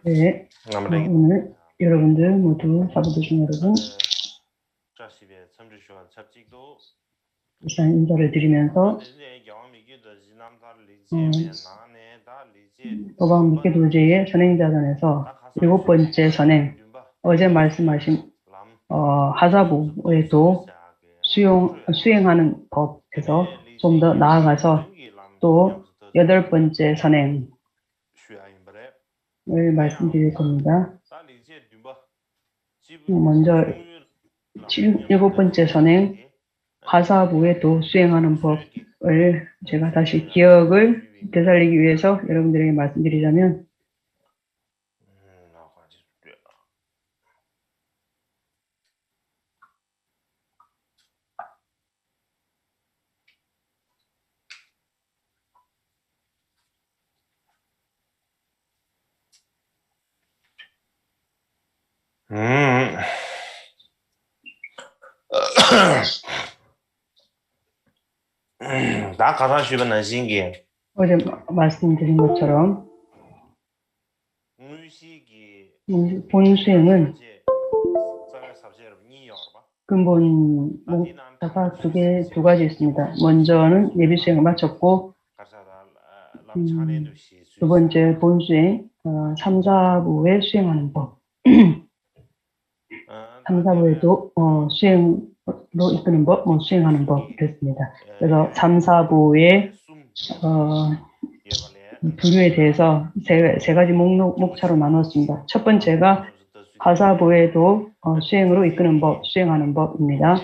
네, 오늘 여러분들 모두 사부도중 여러분 일단 인사를 드리면서 법왕 미케돌제의 선행자전에서 7번째 선행, 어제 말씀하신 하사부에도 수행하는 법에서 좀 더 나아가서 또 8번째 선행을 말씀드릴 겁니다. 먼저 7번째 선행, 하사부에도 수행하는 법을 제가 다시 기억을 되살리기 위해서 여러분들에게 말씀드리자면, 어제 말씀드린 것처럼 본수행은 근본 목표가 두 가지 있습니다. 먼저는 예비수행을 마쳤고, 두 번째 본수행, 3, 4부에 수행하는 법. 3, 4부에도 수행으로 이끄는 법, 수행하는 법 이렇습니다. 그래서 3, 4부의 분류에 대해서 세 가지 목차로 나눴습니다. 첫 번째가 하사부에도 수행으로 이끄는 법, 수행하는 법입니다.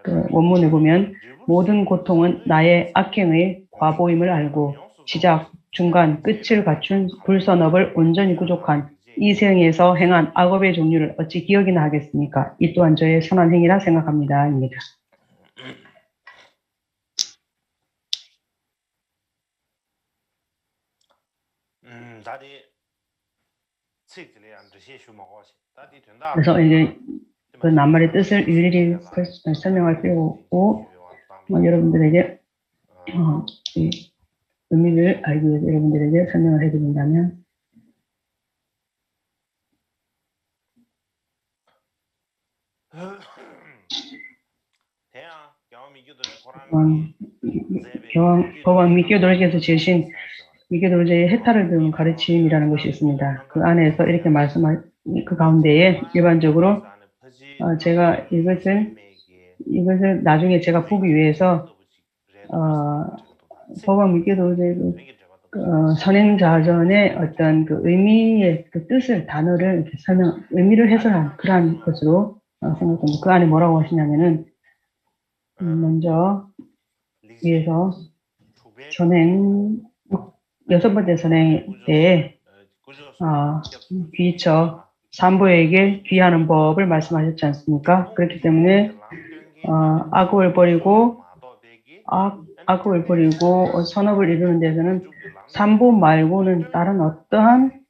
그 원문에 보면 모든 고통은 나의 악행의 과보임을 알고 시작, 중간, 끝을 갖춘 불선업을 온전히 구족한 이 생에서 행한 악업의 종류를 어찌 기억이나 하겠습니까? 이 또한 저의 선한 행위라 생각합니다. 입니다. 그래서 이제 그 낱말의 뜻을 일일이 설명할 필요 없고, 여러분들에게 이 의미를 알기 위해서 여러분들에게 설명을 해드린다면, 법왕 미교도르께서 지으신 미교도르제의 해탈을 배우는 가르침이라는 것이 있습니다. 그 안에서 이렇게 말씀할 그 가운데에 일반적으로 제가 이것을 나중에 제가 보기 위해서 법왕 미교도르제 선행자전의 어떤 그 의미의 그 뜻을 단어를 이렇게 의미를 해설한 그러한 것으로 생각합니다. 그 안에 뭐라고 하시냐면은 먼저 위에서 선행 6번째 선행 때에 귀처 산부에게 귀하는 법을 말씀하셨지 않습니까? 그렇기 때문에 악업을 버리고 선업을 이루는 데서는 산부 말고는 다른 어떠한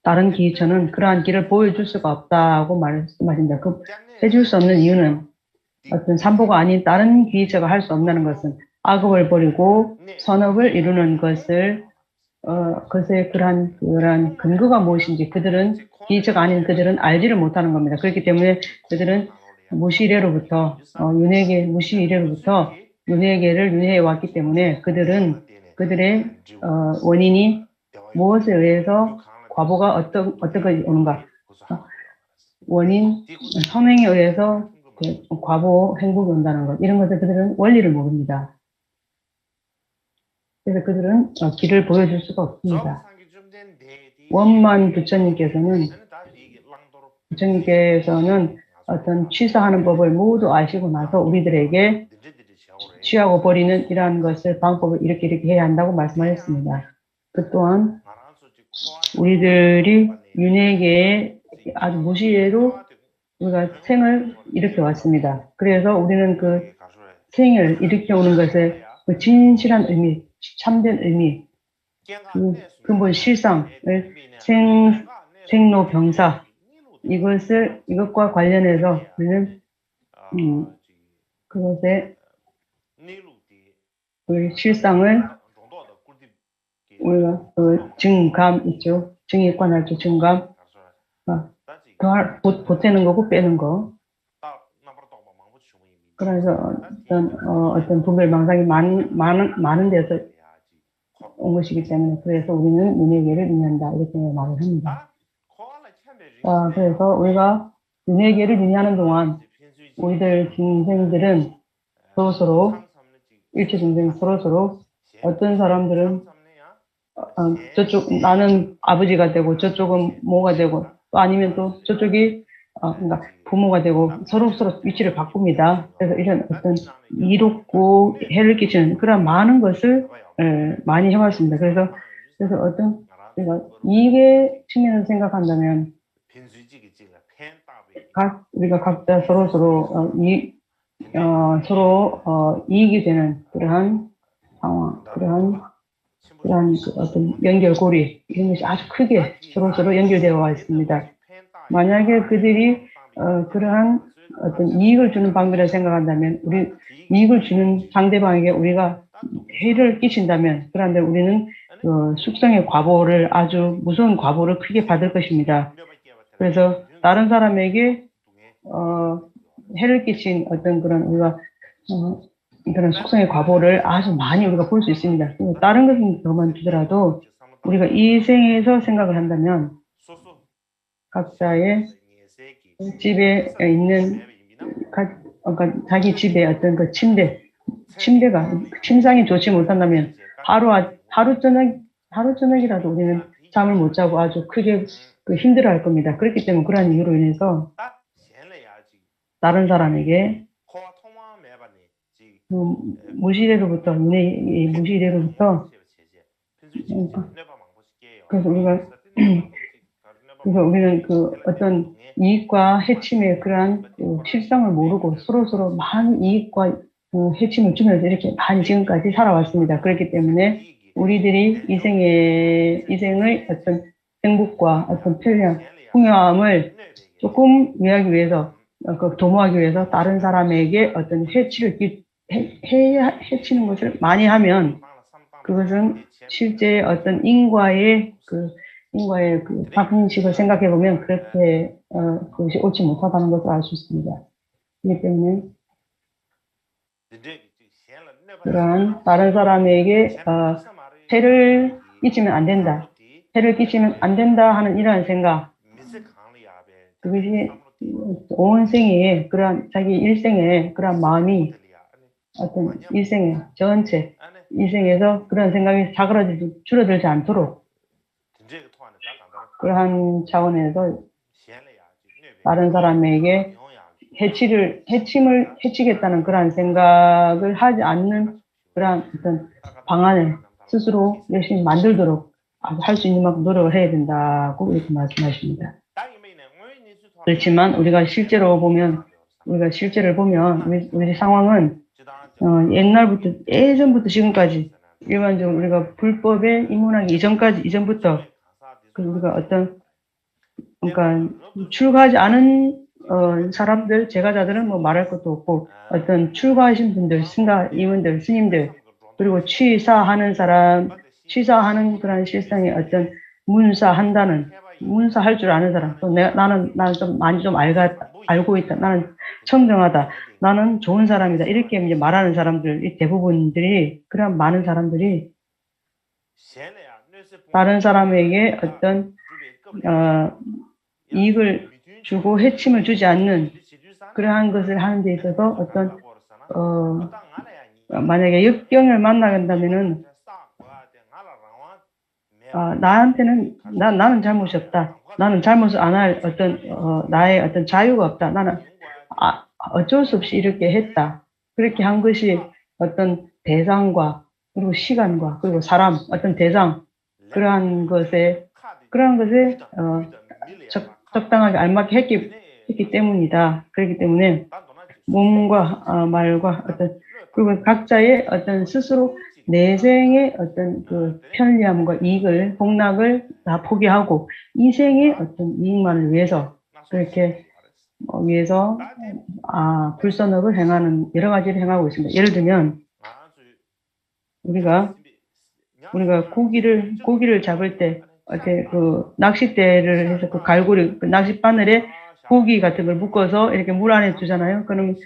다른 귀처는 그러한 길을 보여줄 수가 없다고 말씀하신다. 그 해줄 수 없는 이유는 어떤 산부가 아닌 다른 귀처가 할 수 없다는 것은 악업을 버리고 선업을 이루는 것을 그것의 그러한 근거가 무엇인지 귀처가 아닌 그들은 알지를 못하는 겁니다. 그렇기 때문에 그들은 무시이래로부터 윤회계를 윤회해 왔기 때문에 그들의 원인이 무엇에 의해서 과보가 어떻게 오는가? 선행에 의해서 과보 행복이 온다는 것, 이런 것을 그들은 원리를 모릅니다. 그래서 그들은 길을 보여줄 수가 없습니다. 원만 부처님께서는 어떤 취사하는 법을 모두 아시고 나서 우리들에게 취하고 버리는 이러한 방법을 이렇게 해야 한다고 말씀하셨습니다. 그 또한 우리들이 윤회계에 아주 무시해도 우리가 생을 일으켜 왔습니다. 그래서 우리는 그 생을 일으켜 오는 것의 그 진실한 의미, 참된 의미, 그 근본 실상을 생로병사 이것과 관련해서 우리는 그것의 그 실상을 우리가 그 증감 있죠. 증액관할죠. 증감. 보태는 거고 빼는 거. 그래서 어떤 분별망상이 많은 데서 온 것이기 때문에 그래서 우리는 윤회계를 의미한다 이렇게 말을 합니다. 그래서 우리가 윤회계를 의미하는 동안 우리들 중생들은 서로서로 일체 중생 서로서로 어떤 사람들은 저쪽 나는 아버지가 되고 저쪽은 모가 되고 또 아니면 또 저쪽이 그러니까 부모가 되고 서로서로 위치를 바꿉니다. 그래서 이런 어떤 이롭고 해를 끼치는 그런 많은 것을 많이 해왔습니다. 그래서 어떤 이익의 측면에서 생각한다면 우리가 각자 서로서로 서로 이익이 되는 그러한 상황, 그러한 어떤 연결고리 이런 것이 아주 크게 서로서로 연결되어 있습니다. 만약에 그들이 그러한 어떤 이익을 주는 방법이라 생각한다면 우리 이익을 주는 상대방에게 우리가 해를 끼친다면 그런데 우리는 숙성의 과보를 아주 무서운 과보를 크게 받을 것입니다. 그래서 다른 사람에게 해를 끼친 어떤 그런 우리가 그런 숙성의 과보를 아주 많이 우리가 볼 수 있습니다. 다른 것은 그만두더라도 우리가 이 생에서 생각을 한다면 각자의 집에 있는 그러니까 자기 집에 어떤 그 침대가 침상이 좋지 못한다면 하루 저녁이라도 우리는 잠을 못 자고 아주 크게 힘들어할 겁니다. 그렇기 때문에 그러한 이유로 인해서 다른 사람에게 무시대로부터 그래서 우리는 그 어떤 이익과 해침의 그러한 실상을 모르고 서로서로 많은 이익과 해침을 주면서 이렇게 많이 지금까지 살아왔습니다. 그렇기 때문에 우리들이 이 생의 어떤 행복과 어떤 편리함, 풍요함을 조금 위하기 위해서, 도모하기 위해서 다른 사람에게 어떤 해치는 것을 많이 하면 그것은 실제 어떤 인과의 그 방식을 생각해 보면 그렇게 그것이 옳지 못하다는 것을 알 수 있습니다. 그렇기 때문에 그러한 다른 사람에게 해를 끼치면 안 된다. 해를 끼치면 안 된다 하는 이러한 생각, 그것이 온 생에 그러한 자기 일생에 그러한 마음이 어떤 일생에 전체 일생에서 그런 생각이 줄어들지 않도록 그러한 차원에서 다른 사람에게 해치겠다는 그러한 생각을 하지 않는 그러한 어떤 방안을 스스로 열심히 만들도록 할 수 있는 만큼 노력을 해야 된다고 이렇게 말씀하십니다. 그렇지만 우리가 실제를 보면 우리 상황은 예전부터 지금까지 일반적으로 우리가 불법에 입문하기 이전부터 우리가 그러니까 출가하지 않은 사람들, 제가자들은 뭐 말할 것도 없고 어떤 출가하신 분들, 임원들, 스님들, 그리고 취사하는 그런 실상의 어떤 문사할 줄 아는 사람, 또 나는 좀 많이 좀 알고 있다, 나는 청정하다, 나는 좋은 사람이다 이렇게 이제 말하는 사람들, 대부분들이 그런 많은 사람들이 다른 사람에게 어떤 이익을 주고 해침을 주지 않는 그러한 것을 하는 데 있어서 어떤 만약에 역경을 만나간다면은 나는 잘못이 없다. 나는 잘못을 안 할 어떤 나의 어떤 자유가 없다. 나는 어쩔 수 없이 이렇게 했다. 그렇게 한 것이 어떤 대상과 그리고 시간과 그리고 사람 어떤 대상 그러한 것에 적당하게 알맞게 했기 때문이다. 그렇기 때문에 몸과 말과 그리고 각자의 어떤 스스로 내생의 어떤 그 편리함과 이익을, 복락을 다 포기하고 이 생의 어떤 이익만을 위해서 그렇게 불선업을 행하는 여러 가지를 행하고 있습니다. 예를 들면 우리가 우리가 고기를 잡을 때, 어때, 그, 낚싯대를 해서 그 갈고리, 그 낚싯바늘에 고기 같은 걸 묶어서 이렇게 물 안에 두잖아요. 그러면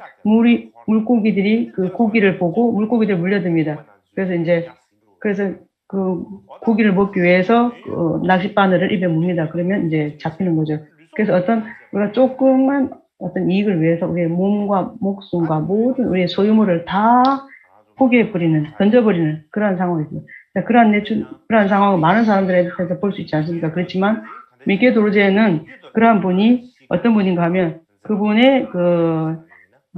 물고기들이 그 고기를 보고 물고기들 물려듭니다. 그래서 그 고기를 먹기 위해서 그 낚싯바늘을 입에 뭅니다. 그러면 이제 잡히는 거죠. 그래서 우리가 조금만 어떤 이익을 위해서 우리의 몸과 목숨과 모든 우리의 소유물을 다 포기해버리는, 던져버리는 그러한 상황이죠. 그러한 상황을 많은 사람들한테서 볼 수 있지 않습니까? 그렇지만 미케 도르제는 그러한 분이 어떤 분인가 하면 그분의 그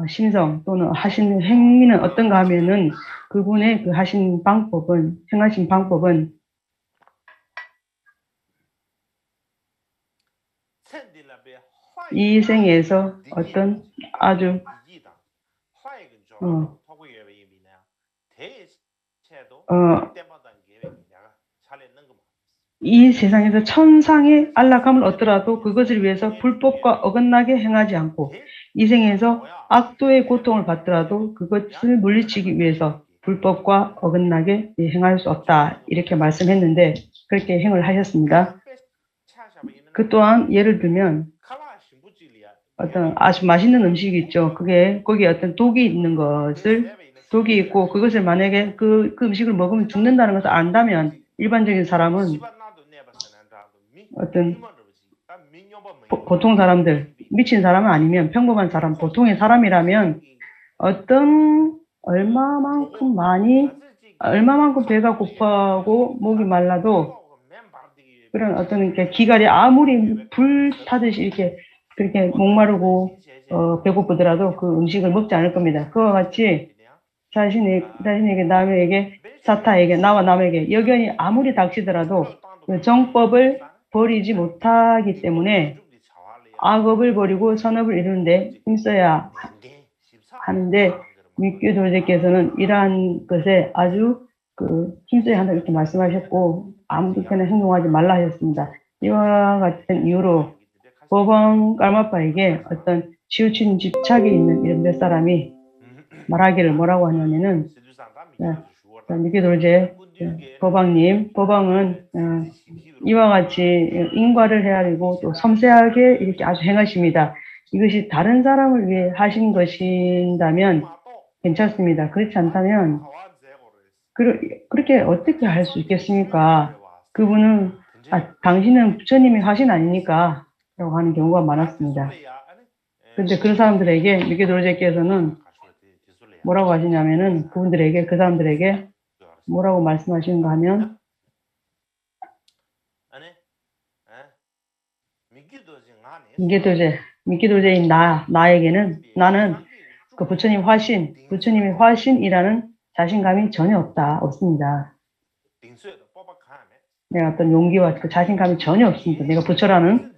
심성 또는 하신 행위는 어떤가 하면은 그분의 그 행하신 방법은 이 생에서 어떤 아주 이 세상에서 천상의 안락함을 얻더라도 그것을 위해서 불법과 어긋나게 행하지 않고 이 생에서 악도의 고통을 받더라도 그것을 물리치기 위해서 불법과 어긋나게 행할 수 없다. 이렇게 말씀했는데 그렇게 행을 하셨습니다. 그 또한 예를 들면 어떤 아주 맛있는 음식이 있죠. 거기에 어떤 독이 있고 그것을 만약에 그 음식을 먹으면 죽는다는 것을 안다면 일반적인 사람은 어떤 보통 사람들, 미친 사람은 아니면 평범한 사람, 보통의 사람이라면 얼마만큼 배가 고파하고 목이 말라도 그런 어떤 이렇게 기갈이 아무리 불 타듯이 이렇게 그렇게 목마르고 배고프더라도 그 음식을 먹지 않을 겁니다. 그와 같이 자신에게 남에게 사타에게 나와 남에게 여견이 아무리 닥치더라도 그 정법을 버리지 못하기 때문에 악업을 버리고 선업을 이루는데 힘써야 하는데 미규 도제께서는 이러한 것에 아주 힘써야 한다 이렇게 말씀하셨고 아무렇게나 행동하지 말라 하셨습니다. 이와 같은 이유로 법왕 깔마파에게 어떤 치우친 집착이 있는 이런 몇 사람이 말하기를 뭐라고 하냐면은 미규 도제 법왕은 이와 같이 인과를 헤아리고 또 섬세하게 이렇게 아주 행하십니다. 이것이 다른 사람을 위해 하신 것인다면 괜찮습니다. 그렇지 않다면 그렇게 어떻게 할 수 있겠습니까? 그분은 당신은 부처님이 하신 아닙니까? 라고 하는 경우가 많았습니다. 그런데 그런 사람들에게 미케 도르제께서는 뭐라고 하시냐면은 그 사람들에게 뭐라고 말씀하시는가 하면 미케 도제인 나에게는 나는 그 부처님의 화신이라는 자신감이 전혀 없습니다. 내가 어떤 용기와 그 자신감이 전혀 없습니다. 내가 부처라는.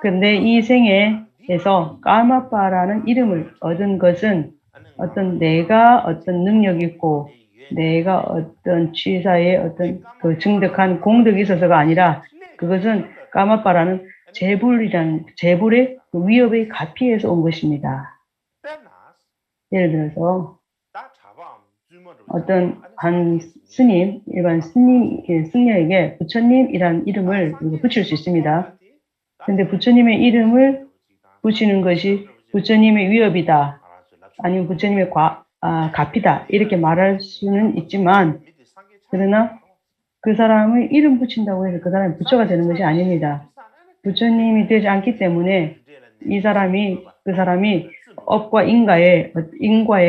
그런데 이 생에서 까마빠라는 이름을 얻은 것은 내가 어떤 능력이 있고 내가 어떤 취사에 어떤 그 증득한 공덕이 있어서가 아니라 그것은 까마빠라는 재불의 그 위협의 가피에서 온 것입니다. 예를 들어서 어떤 한 일반 승려에게 부처님이란 이름을 붙일 수 있습니다. 그런데 부처님의 이름을 붙이는 것이 부처님의 위협이다. 아니면 부처님의 가피다. 이렇게 말할 수는 있지만 그러나 그 사람의 이름 붙인다고 해서 그 사람이 부처가 되는 것이 아닙니다. 부처님이 되지 않기 때문에 그 사람이 업과 인과에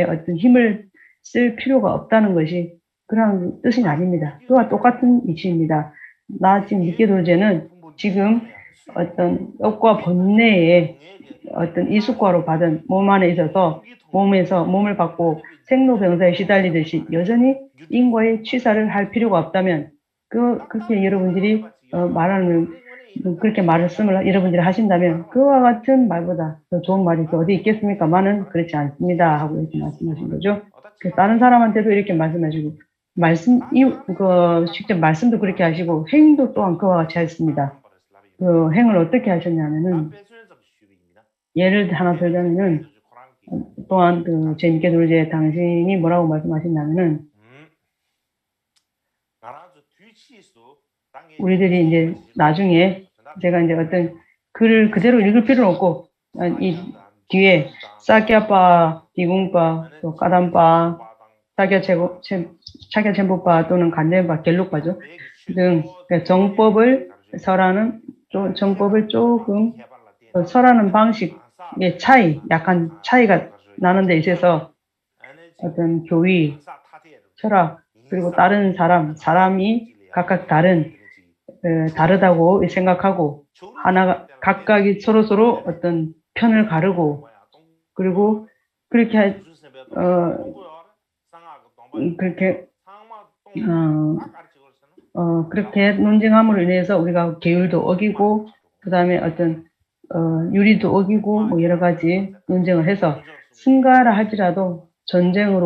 어떤 힘을 쓸 필요가 없다는 것이 그런 뜻이 아닙니다. 그와 똑같은 이치입니다. 지금 미케 도제는 지금 어떤 업과 번뇌의 어떤 이숙과로 받은 몸 안에 있어서 몸을 받고 생로병사에 시달리듯이 여전히 인과의 취사를 할 필요가 없다면 그렇게 여러분들이 그렇게 말씀을 여러분들이 하신다면 그와 같은 말보다 더 좋은 말이 또 어디 있겠습니까만은 그렇지 않습니다 하고 이렇게 말씀하신 거죠. 그래서 다른 사람한테도 이렇게 말씀하시고 직접 말씀도 그렇게 하시고 행도 또한 그와 같이 하셨습니다. 그 행을 어떻게 하셨냐면은 예를 하나 들자면은 또한 재밌게 놀제 당신이 뭐라고 말씀하셨냐면은 우리들이 이제 나중에 제가 이제 어떤 글을 그대로 읽을 필요는 없고 이 뒤에 사kyapa, 디궁파, 또 까담파, 차교체보파 또는 간접파, 갤록파죠 등 정법을 설하는 정법을 조금 설하는 방식의 차이, 약간 차이가 나는 데 있어서 어떤 교의, 철학, 그리고 다른 사람이 각각 다르다고 생각하고 하나가 각각이 서로 어떤 편을 가르고 그리고 그렇게 그렇게 그렇게 논쟁함으로 인해서 우리가 계율도 어기고 그다음에 어떤 유리도 어기고 뭐 여러 가지 논쟁을 해서 승가라 할지라도 전쟁에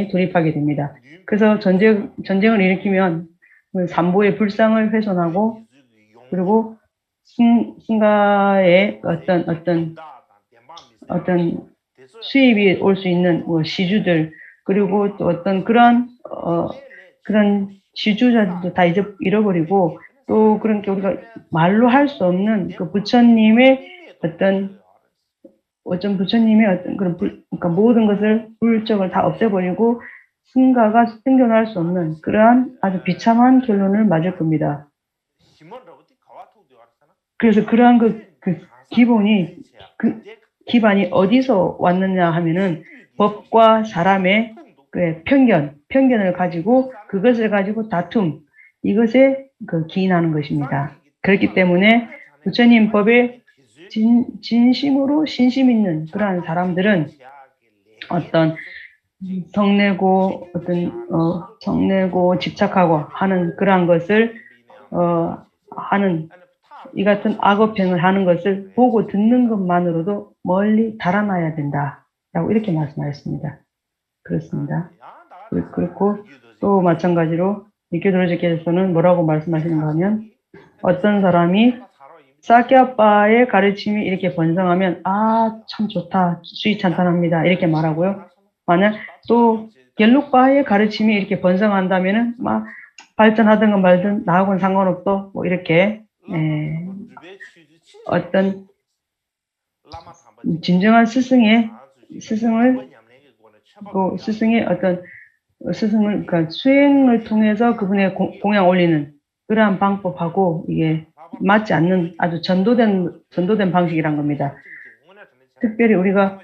돌입하게 됩니다. 그래서 전쟁을 일으키면 삼보의 불상을 훼손하고 그리고 승가의 어떤 수입이 올 수 있는 뭐 시주들 그리고 또 어떤 그런 지주자들도 다 잃어버리고 또 그러니까 우리가 말로 할 수 없는 그 부처님의 어떤 그런 그러니까 모든 것을 불적을 다 없애버리고 승가가 생존할 수 없는 그러한 아주 비참한 결론을 맞을 겁니다. 그래서 그러한 그 기반이 어디서 왔느냐 하면은 법과 사람의 편견을 가지고 그것을 가지고 다툼, 이것에 기인하는 것입니다. 그렇기 때문에 부처님 법에 진심으로 신심 있는 그러한 사람들은 어떤 성내고 집착하고 하는 그러한 것을 하는 이 같은 악업행을 하는 것을 보고 듣는 것만으로도 멀리 달아나야 된다라고 이렇게 말씀하셨습니다. 그렇습니다. 그렇고 또 마찬가지로 니케도로지께서는 뭐라고 말씀하시는가 하면 어떤 사람이 사kyappa의 가르침이 이렇게 번성하면 참 좋다, 수위찬탄합니다 이렇게 말하고요. 만약 또 갤록파의 가르침이 이렇게 번성한다면은 막 발전하든 건 말든 나하고는 상관없어 뭐 이렇게 어떤 진정한 스승의 그러니까 수행을 통해서 그분의 공양 올리는 그러한 방법하고 이게 맞지 않는 아주 전도된 방식이란 겁니다. 특별히 우리가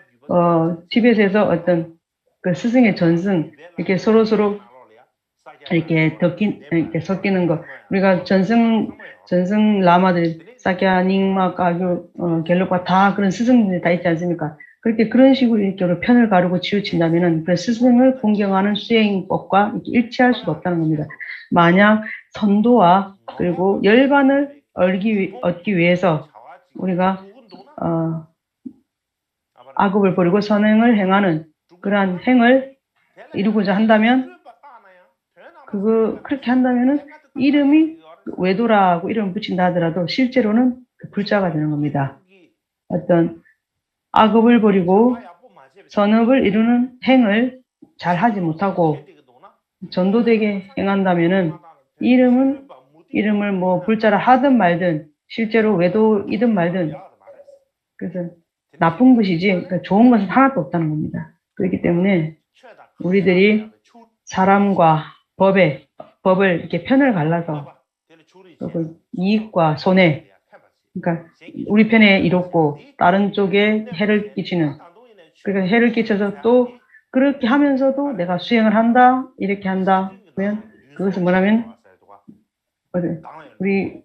티벳에서 어떤 그 스승의 전승 이렇게 서로 이렇게 섞이는 것 우리가 전승 라마들 사캬, 닉마, 가교, 갤록파 다 그런 스승들이 다 있지 않습니까? 그렇게 그런 식으로 이렇게 편을 가르고 치우친다면은 그 스승을 공경하는 수행법과 이렇게 일치할 수가 없다는 겁니다. 만약 선도와 그리고 열반을 얻기 위해서 우리가 악업을 버리고 선행을 행하는 그러한 행을 이루고자 한다면 그렇게 한다면은 이름이 외도라고 이름을 붙인다 하더라도 실제로는 불자가 되는 겁니다. 어떤 악업을 버리고 선업을 이루는 행을 잘 하지 못하고 전도되게 행한다면은 이름을 뭐 불자라 하든 말든 실제로 외도이든 말든 그래서 나쁜 것이지 그러니까 좋은 것은 하나도 없다는 겁니다. 그렇기 때문에 우리들이 사람과 법을 이렇게 편을 갈라서 이익과 손해 그러니까 우리 편에 이롭고 다른 쪽에 해를 끼치는 그러니까 해를 끼쳐서 또 그렇게 하면서도 내가 수행을 한다 이렇게 한다 그러면 그것은 뭐냐면 우리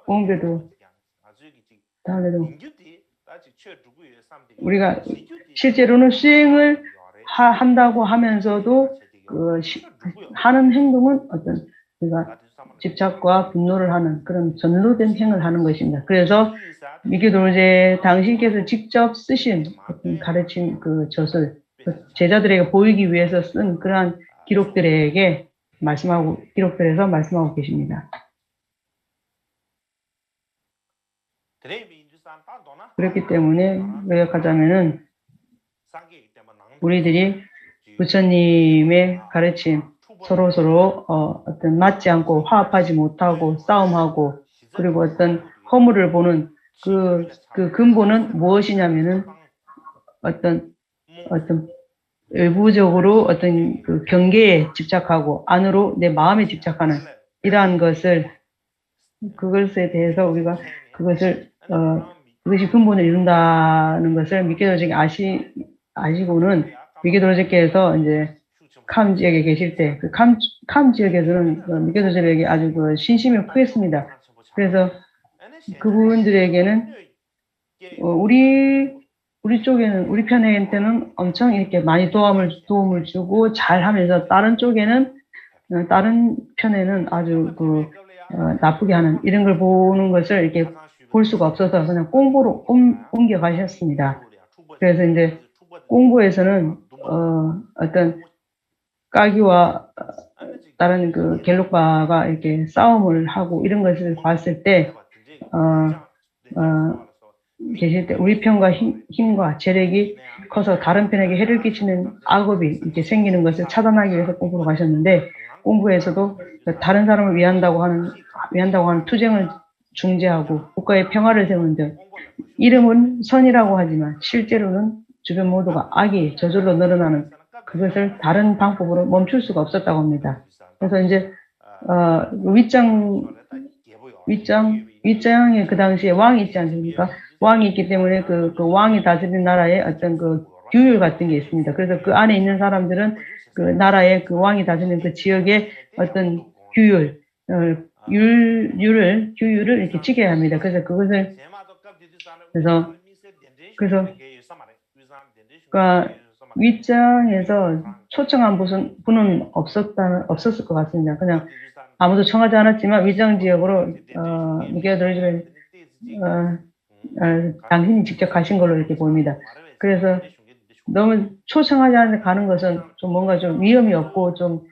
옹배도 다음에도 우리가 실제로는 수행을 한다고 하면서도 하는 행동은 어떤 우리가 집착과 분노를 하는 그런 전로된 행을 하는 것입니다. 그래서 미교도제 당신께서 직접 쓰신 어떤 가르침 저술 제자들에게 보이기 위해서 쓴 그러한 기록들에서 말씀하고 계십니다. 그렇기 때문에 요약하자면은 우리들이 부처님의 가르침 서로 어떤 맞지 않고 화합하지 못하고 싸움하고 그리고 어떤 허물을 보는 그 근본은 무엇이냐면은 어떤 외부적으로 어떤 그 경계에 집착하고 안으로 내 마음에 집착하는 이러한 그것에 대해서 우리가 그것이 근본을 이룬다는 것을 미케도적이 아시고는 미케도적께서 이제 캄 지역에 계실 때 그 캄 지역에서는 미케도적에게 아주 그 신심이 크겠습니다. 그래서 그분들에게는 우리 쪽에는 우리 편에는 엄청 이렇게 많이 도움을 주고 잘하면서 다른 편에는 아주 나쁘게 하는 이런 걸 보는 것을 이렇게 볼 수가 없어서 그냥 공부로 옮겨가셨습니다. 그래서 이제 공부에서는 어떤 까기와 다른 그 갤록바가 이렇게 싸움을 하고 이런 것을 봤을 때 계실 때 우리 편과 힘과 재력이 커서 다른 편에게 해를 끼치는 악업이 이렇게 생기는 것을 차단하기 위해서 공부로 가셨는데 공부에서도 다른 사람을 위한다고 하는 투쟁을 중재하고 국가의 평화를 세우는 등 이름은 선이라고 하지만 실제로는 주변 모두가 악이 저절로 늘어나는 그것을 다른 방법으로 멈출 수가 없었다고 합니다. 그래서 이제 윗장에 그 당시에 왕이 있지 않습니까? 왕이 있기 때문에 그 왕이 다스리는 나라에 어떤 그 규율 같은 게 있습니다. 그래서 그 안에 있는 사람들은 그 나라의 그 왕이 다스리는 그 지역의 어떤 규율을 이렇게 지켜야 합니다. 그래서 그러니까 윗장에서 초청한 분은 없었을 것 같습니다. 그냥 아무도 청하지 않았지만 윗장 지역으로 미케도르지를 당신이 직접 가신 걸로 이렇게 보입니다. 그래서 너무 초청하지 않는데 가는 것은 좀 뭔가 좀 위험이 없고 좀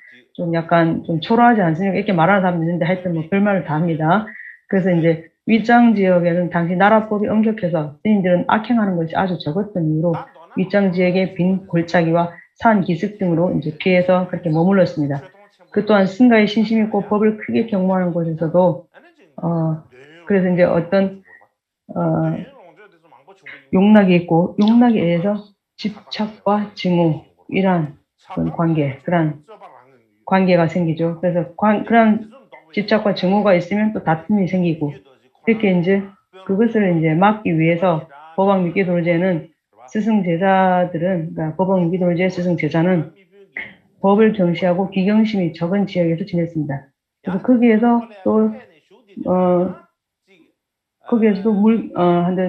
약간 좀 초라하지 않습니까? 이렇게 말하는 사람도 있는데 하여튼 뭐 별말을 다 합니다. 그래서 이제 윗장 지역에는 당시 나라법이 엄격해서 스님들은 악행하는 것이 아주 적었던 이유로 윗장 지역의 빈 골짜기와 산 기슭 등으로 이제 피해서 그렇게 머물렀습니다. 그 또한 승가의 신심 있고 법을 크게 경모하는 곳에서도 그래서 이제 어떤 용락이 있고 용락에 의해서 집착과 증오 이러한 그런 관계가 생기죠. 그래서 그런 집착과 증오가 있으면 또 다툼이 생기고 이렇게 이제 그것을 이제 막기 위해서 법왕 미끼돌제는 그러니까 법왕 미끼돌제 스승 제자는 법을 경시하고 기경심이 적은 지역에서 지냈습니다. 그래서 거기에서도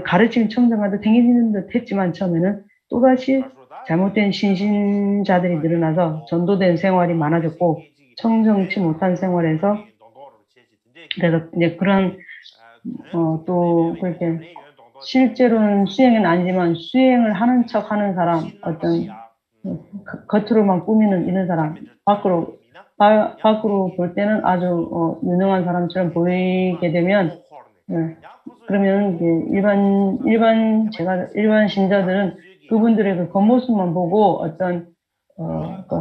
가르치는 청정하듯 행해지는 듯 했지만 처음에는 또다시 잘못된 신신자들이 늘어나서 전도된 생활이 많아졌고 청정치 못한 생활에서 그래서 이제 그런 또 그렇게 실제로는 수행은 아니지만 수행을 하는 척 하는 사람 어떤 겉으로만 꾸미는 이런 사람 밖으로 볼 때는 아주 유능한 사람처럼 보이게 되면 그러면 일반 신자들은 그분들의 그 겉모습만 보고 어떤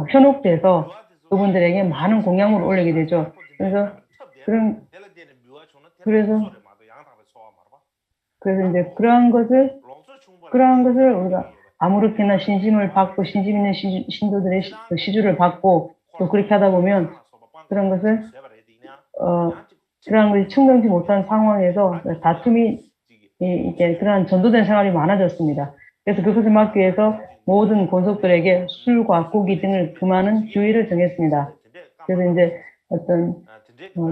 현혹돼서 그분들에게 많은 공양을 올리게 되죠. 그래서 이제 그러한 것을 우리가 아무렇게나 신심을 받고 신심 있는 신도들의 시주를 받고 또 그렇게 하다 보면 그런 것이 청정치 못한 상황에서 다툼이 이렇게 그러한 전도된 생활이 많아졌습니다. 그래서 그것을 막기 위해서 모든 권속들에게 술과 고기 등을 금하는 규율을 정했습니다. 그래서 이제 어떤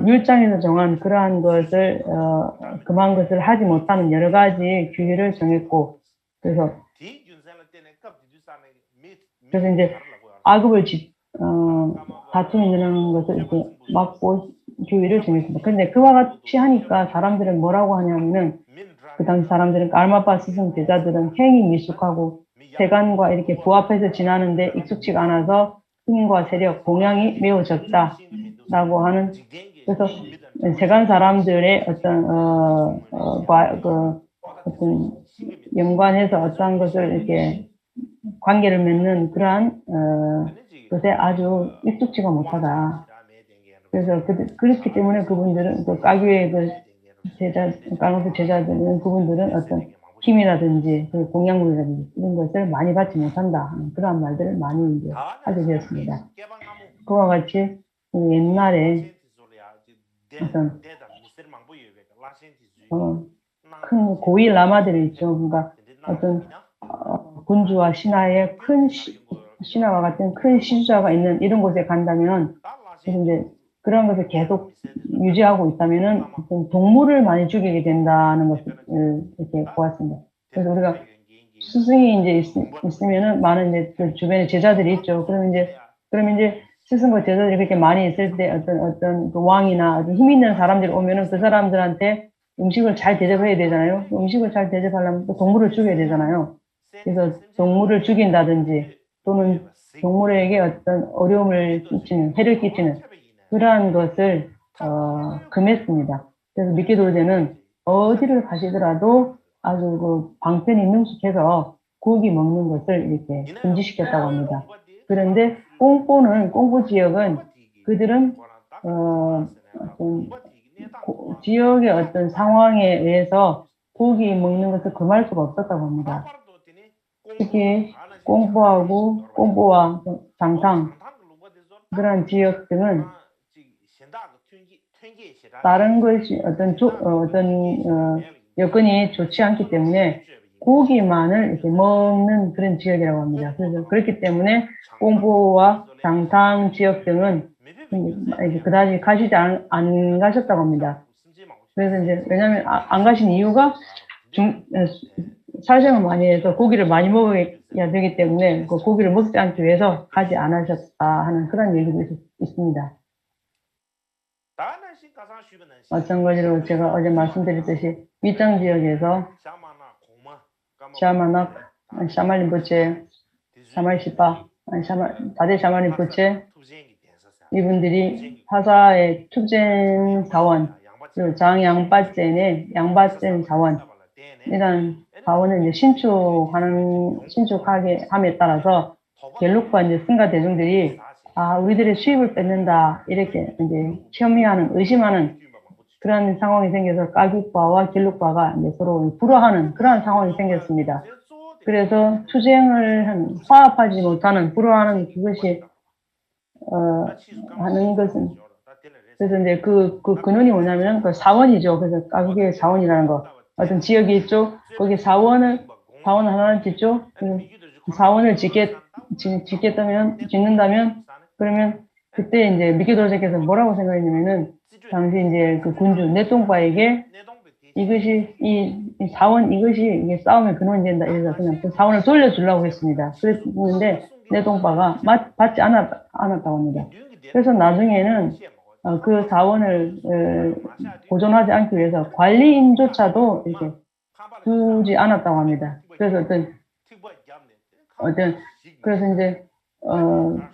율장에서 정한 그러한 것을 금한 것을 하지 못하는 여러 가지 규율을 정했고 그래서 이제 악업을 다툼이 일어나는 것을 이렇게 막고 규율을 정했습니다. 그런데 그와 같이 하니까 사람들은 뭐라고 하냐면은 그 당시 사람들은 알마파 스승 제자들은 행위 미숙하고 세간과 이렇게 부합해서 지나는데 익숙치가 않아서 힘과 세력, 공양이 매우 적다라고 하는 그래서 세간 사람들의 어떤 어떤 연관해서 어떠한 것을 이렇게 관계를 맺는 그러한 그것에 아주 익숙지가 못하다. 그래서 그렇기 때문에 그분들은 그 까교의 그 깡호수 제자들은 그분들은 어떤 힘이라든지 그 공약물이라든지 이런 것을 많이 받지 못한다 하는 그러한 말들을 많이 이제 하게 되었습니다. 그와 같이 옛날에 어떤 큰 고위 라마들이 있죠. 그러니까 어떤 군주와 신하의 신하와 같은 큰 시주자가 있는 이런 곳에 간다면 이제 그런 것을 계속 유지하고 있다면은 어떤 동물을 많이 죽이게 된다는 것을 이렇게 보았습니다. 그래서 우리가 스승이 이제 있으면은 많은 이제 그 주변에 제자들이 있죠. 그러면 이제 스승과 제자들이 그렇게 많이 있을 때 어떤 그 왕이나 어떤 힘 있는 사람들이 오면은 그 사람들한테 음식을 잘 대접해야 되잖아요. 음식을 잘 대접하려면 또 동물을 죽여야 되잖아요. 그래서 동물을 죽인다든지 또는 동물에게 어떤 어려움을 끼치는, 해를 끼치는 그러한 것을 금했습니다. 그래서 미케도제는 어디를 가시더라도 아주 그 방편이 능숙해서 고기 먹는 것을 이렇게 금지시켰다고 합니다. 그런데 꽁보 지역은 그들은 어떤 지역의 어떤 상황에 의해서 고기 먹는 것을 금할 수가 없었다고 합니다. 특히 꽁보와 장탕 그런 지역 등은 다른 것이 여건이 좋지 않기 때문에 고기만을 이렇게 먹는 그런 지역이라고 합니다. 그래서 그렇기 때문에 꽁보와 장탕 지역 등은 그다지 가시지 안 가셨다고 합니다. 그래서 이제 왜냐하면 안 가신 이유가 살생을 많이 해서 고기를 많이 먹어야 되기 때문에 그 고기를 먹지 않기 위해서 가지 않으셨다 하는 그런 얘기도 있습니다. 마찬가지로 제가 어제 말씀드렸듯이 위장 지역에서 샤마낙, 샤말린포체, 샤말시파, 다대 샤말린포체 이분들이 화사의 투젠 사원, 그리고 장양바젠의 양바젠 사원 이런 사원을 이제 신축하게 함에 따라서 갤룩과 이제 승가 대중들이 우리들의 수입을 뺏는다 이렇게 이제 의심하는 그런 상황이 생겨서 까깃과와 갤룩과가 이제 서로 불화하는 그런 상황이 생겼습니다. 그래서 화합하지 못하는 불화하는 그것이 하는 것은 그래서 이제 그 근원이 뭐냐면 그 사원이죠. 그래서 까깃의 사원이라는 거 어떤 지역이 있죠. 거기 사원 하나를 짓죠. 그 사원을 짓는다면 그러면 그때 이제 미케도르제께서 뭐라고 생각했냐면은 당시 이제 그 군주 네똥바에게 이것이 이 사원 이것이 이게 싸움의 근원이 된다 이래서 그냥 그 사원을 돌려주려고 했습니다. 그랬는데 네똥바가 받지 않았다고 합니다. 그래서 나중에는 그 사원을 보존하지 않기 위해서 관리인조차도 이렇게 주지 않았다고 합니다. 그래서 그래서 이제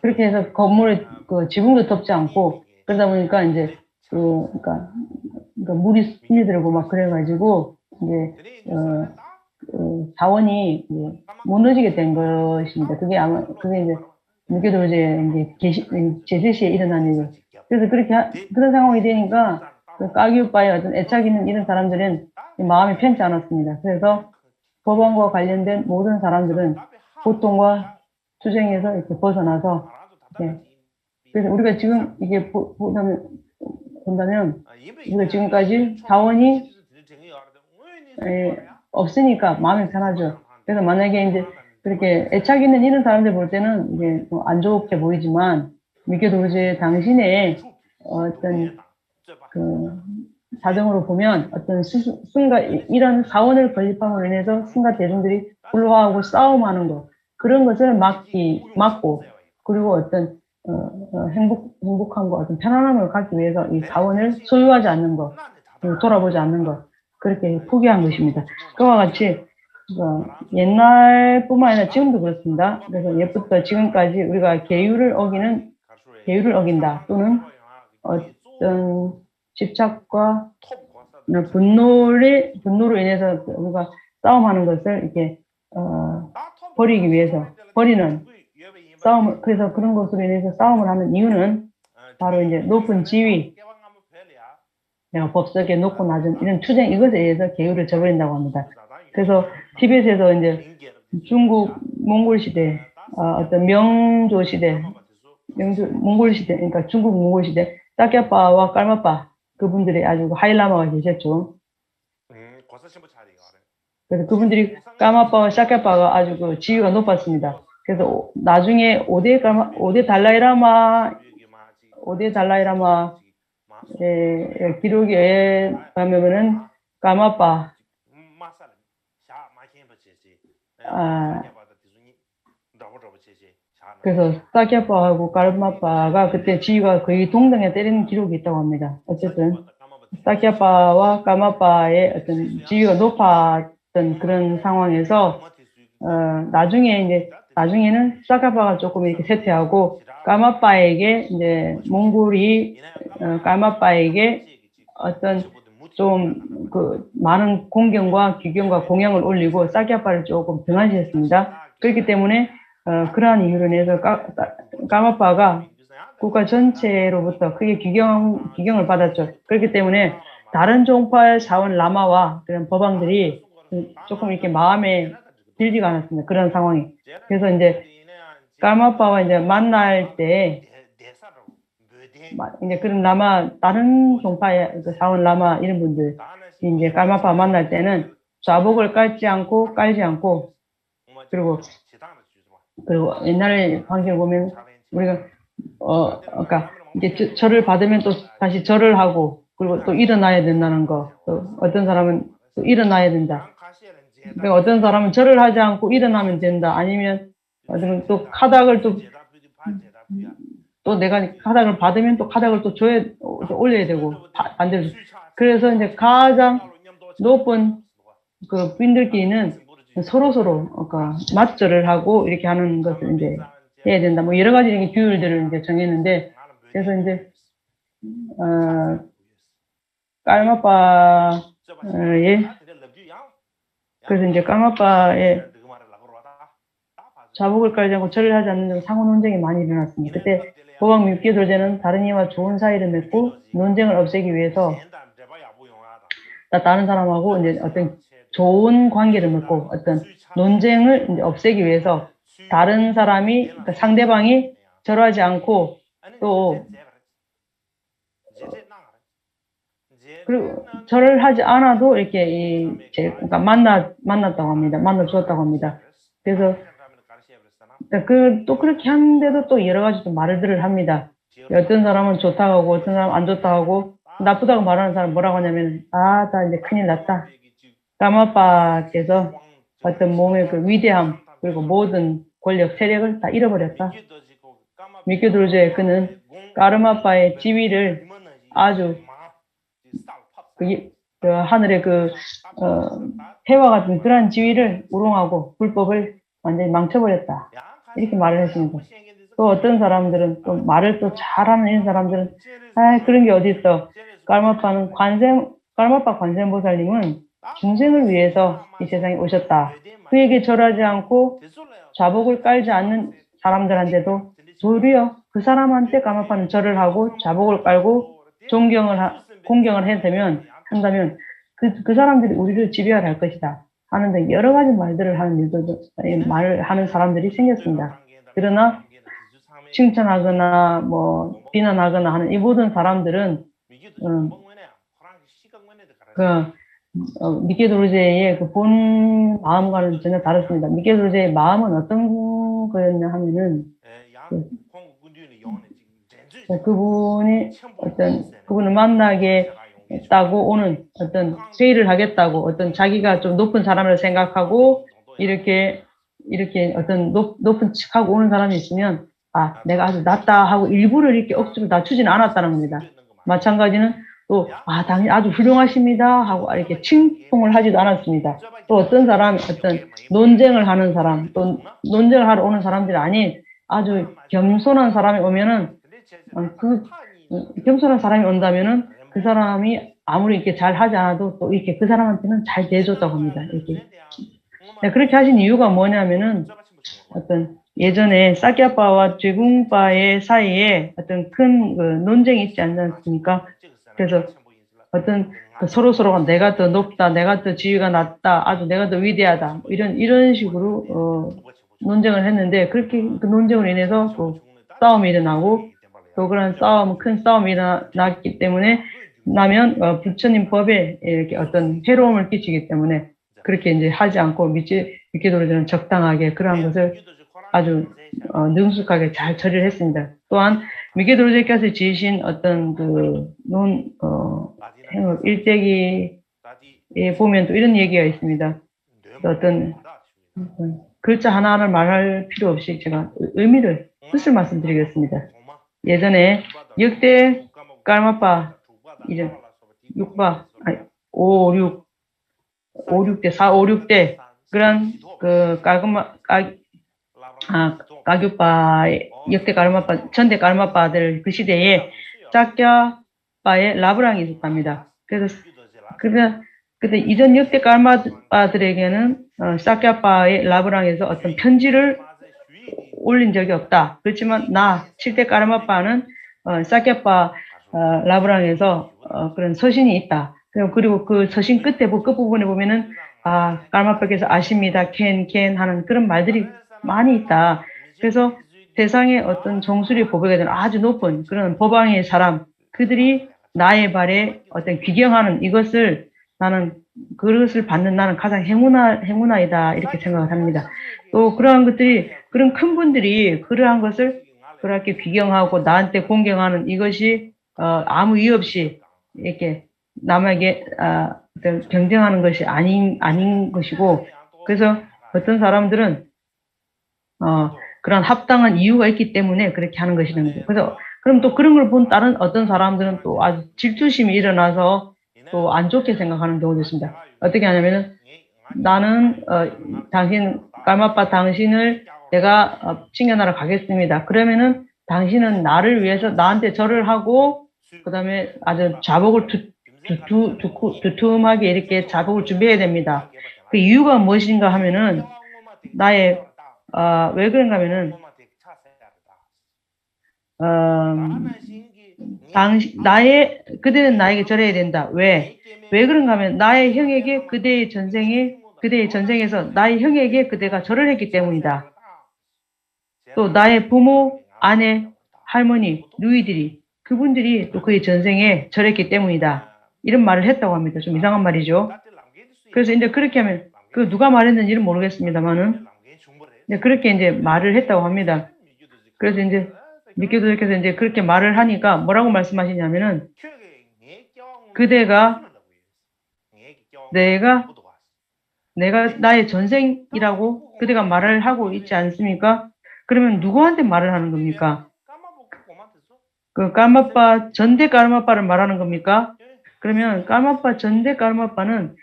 그렇게 해서 건물에 그 지붕도 덮지 않고 그러다 보니까 이제 그러니까 물이 스며들고 막 그래가지고 이제 자원이 이제 무너지게 된 것입니다. 그게 이제 무교도제 제세시에 일어난 일이에요. 그래서 그런 상황이 되니까 그 까기오빠의 어떤 애착 있는 이런 사람들은 마음이 편치 않았습니다. 그래서 법원과 관련된 모든 사람들은 고통과 투쟁에서 이렇게 벗어나서 그래서 우리가 지금 이게 본다면 우리가 지금까지 자원이 없으니까 마음이 편하죠. 그래서 만약에 이제 그렇게 애착 있는 이런 사람들 볼 때는 이게 안 좋게 보이지만 미케도제 당신의 어떤 그 사정으로 보면 어떤 이런 사원을 건립함으로 인해서 승가 대중들이 불화하고 싸움하는 것 그런 것을 막고 그리고 어떤 행복함과 어떤 편안함을 갖기 위해서 이 자원을 소유하지 않는 것, 돌아보지 않는 것, 그렇게 포기한 것입니다. 그와 같이 옛날뿐만 아니라 지금도 그렇습니다. 그래서 옛부터 지금까지 우리가 계율을 어긴다 또는 어떤 집착과 분노로 인해서 우리가 싸움하는 것을 이렇게 버리기 위해서 그래서 그런 것으로 인해서 싸움을 하는 이유는 바로 이제 높은 지위, 법석에 높고 낮은 이런 투쟁 이것에 의해서 계율을 저버린다고 합니다. 그래서 티벳에서 이제 중국 몽골 시대, 어떤 명조 시대, 몽골 시대, 그러니까 중국 몽골 시대, 사캬파와 깔마파 그분들이 아주 하일라마가 계셨죠. 그래서 그분들이 까마파와 사캬파가 아주 그 지위가 높았습니다. 그래서 나중에 5대 달라이라마의 기록에 가면은 까마파, 그래서 사캬파하고 깔마파가 그때 지위가 거의 동등에 때리는 기록이 있다고 합니다. 어쨌든 사캬파와 까마파의 어떤 지위가 높았던 그런 상황에서 나중에는 사캬파가 조금 이렇게 쇠퇴하고 까마파에게 이제 몽골이 까마파에게 어떤 좀 그 많은 공경과 귀경과 공양을 올리고 사캬파를 조금 등한시했습니다. 그렇기 때문에 그러한 이유로 인해서 까마파가 국가 전체로부터 크게 귀경을 받았죠. 그렇기 때문에 다른 종파의 사원 라마와 그런 법왕들이 조금 이렇게 마음에 들지가 않았습니다. 그런 상황이. 그래서 이제 까마파와 이제 만날 때 이제 그런 라마, 다른 종파의 그 사원 라마 이런 분들 이제 까마파 만날 때는 좌복을 깔지 않고 그리고 옛날에 방식을 보면 우리가 그러니까 이제 절을 받으면 또 다시 절을 하고 그리고 또 일어나야 된다는 거. 또 어떤 사람은 또 일어나야 된다. 그러니까 어떤 사람은 절을 하지 않고 일어나면 된다. 아니면 또 카닥을 또 내가 카닥을 받으면 또 카닥을 또 올려야 되고 반대로. 그래서 이제 가장 높은 그 부인들끼리는 서로 그러니까 맞절을 하고 이렇게 하는 것을 이제 해야 된다. 뭐 여러 가지 이렇게 규율들을 이제 정했는데 그래서 이제 깔마파의 그래서 이제 깔마파의 자복을 깔지 않고 절을 하지 않는 등 상호 논쟁이 많이 일어났습니다. 그때 법왕 밉게돌제는 다른 이와 좋은 사이를 맺고 논쟁을 없애기 위해서 다른 사람하고 이제 어떤 좋은 관계를 맺고 어떤 논쟁을 이제 없애기 위해서 다른 사람이 그러니까 상대방이 절하지 않고 또 그리고 절을 하지 않아도 이렇게 그러니까 만났다고 합니다. 만나 주었다고 합니다. 그래서 또 그렇게 하는데도 또 여러 가지 좀 말들을 합니다. 어떤 사람은 좋다고 하고 어떤 사람은 안 좋다고 하고 나쁘다고 말하는 사람 뭐라고 하냐면 나 이제 큰일 났다. 까마파께서 어떤 몸의 그 위대함 그리고 모든 권력 세력을 다 잃어버렸다. 미케도르제 그는 까르마파의 지위를 아주 그 하늘의 해와 같은 그러한 지위를 우롱하고 불법을 완전히 망쳐버렸다. 이렇게 말을 했습니다. 또 어떤 사람들은 또 말을 또 잘하는 이런 사람들은 그런 게 어디 있어. 깔마파 관세음보살님은 중생을 위해서 이 세상에 오셨다. 그에게 절하지 않고 자복을 깔지 않는 사람들한테도 도리어 그 사람한테 까마파는 절을 하고 자복을 깔고 공경을 한다면 그 사람들이 우리를 지배할 것이다. 하는데 여러 가지 말들을 하는 사람들이 생겼습니다. 그러나 칭찬하거나 뭐 비난하거나 하는 이 모든 사람들은 미케도르제의 그 본 마음과는 전혀 다릅니다. 미케도르제의 마음은 어떤 거였냐 하면은 그분을 만나겠다고 오는 어떤 회의를 하겠다고 어떤 자기가 좀 높은 사람을 생각하고 이렇게 어떤 높은 척하고 오는 사람이 있으면 내가 아주 낮다 하고 일부러 이렇게 억지로 낮추지는 않았다는 겁니다. 마찬가지는 또 당연히 아주 훌륭하십니다 하고 이렇게 칭송을 하지도 않았습니다. 또 어떤 사람 어떤 논쟁을 하는 사람 또 논쟁을 하러 오는 사람들이 아닌 아주 겸손한 사람이 오면은 겸손한 사람이 온다면은 그 사람이 아무리 이렇게 잘 하지 않아도 또 이렇게 그 사람한테는 잘 대해줬다고 합니다. 이렇게. 그렇게 하신 이유가 뭐냐면은 어떤 예전에 사키아파와 제궁파의 사이에 어떤 큰 논쟁이 있지 않습니까? 그래서 어떤 서로가 내가 더 높다, 내가 더 지위가 낮다, 아주 내가 더 위대하다, 뭐 이런 식으로 논쟁을 했는데, 그렇게 그 논쟁으로 인해서 또 싸움이 일어나고, 또 그런 큰 싸움이 일어났기 때문에, 나면 부처님 법에 이렇게 어떤 해로움을 끼치기 때문에 그렇게 이제 하지 않고 미케도로즈는 적당하게 그러한 것을 아주 능숙하게 잘 처리를 했습니다. 또한 미케도로즈께서 지으신 어떤 행업 일대기에 보면 또 이런 얘기가 있습니다. 어떤 글자 하나하나 말할 필요 없이 제가 뜻을 말씀드리겠습니다. 예전에 역대 깔마파 이제 6바, 5, 6, 6대, 4, 5, 6대, 그런, 가교파의, 역대 가르마파, 전대 가르마파들 그 시대에 짝갸파의 라브랑이 있었답니다. 그때 이전 역대 가르마파들에게는 짝갸파의 라브랑에서 어떤 편지를 올린 적이 없다. 그렇지만 7대 가르마파는 짝갸파 라브랑에서 그런 서신이 있다. 그리고 그 서신 끝부분에 보면은 깔마파께서 아십니다. 캔 하는 그런 말들이 많이 있다. 그래서 세상에 어떤 정수리 보배가 되는 아주 높은 그런 법왕의 사람, 그들이 나의 발에 어떤 귀경하는 그것을 받는 나는 가장 행운아이다. 이렇게 생각을 합니다. 또 그러한 것들이, 그런 큰 분들이 그러한 것을 그렇게 귀경하고 나한테 공경하는 이것이 아무 이유 없이 이렇게 남에게 경쟁하는 것이 아닌 것이고, 그래서 어떤 사람들은 그런 합당한 이유가 있기 때문에 그렇게 하는 것이라는 거죠. 그래서 그럼 또 그런 걸 본 다른 어떤 사람들은 또 아주 질투심이 일어나서 또 안 좋게 생각하는 경우도 있습니다. 어떻게 하냐면은 나는 깔마파 당신을 내가 챙겨나러 가겠습니다. 그러면은 당신은 나를 위해서 나한테 절을 하고 그다음에 아주 자복을 두툼하게 이렇게 자복을 준비해야 됩니다. 그 이유가 무엇인가 하면은 왜 그런가 하면은 그대는 나에게 절해야 된다. 왜 그런가 하면 나의 형에게 그대의 전생에서 나의 형에게 그대가 절을 했기 때문이다. 또 나의 부모, 아내, 할머니, 누이들이 그분들이 또 그의 전생에 절했기 때문이다. 이런 말을 했다고 합니다. 좀 이상한 말이죠. 그래서 이제 그렇게 하면 그 누가 말했는지는 모르겠습니다만은 그렇게 이제 말을 했다고 합니다. 그래서 이제 미케도께서 이제 그렇게 말을 하니까 뭐라고 말씀하시냐면은 내가 나의 전생이라고 그대가 말을 하고 있지 않습니까? 그러면 누구한테 말을 하는 겁니까? 전대 깔마파를 말하는 겁니까? 그러면 전대 깔마파는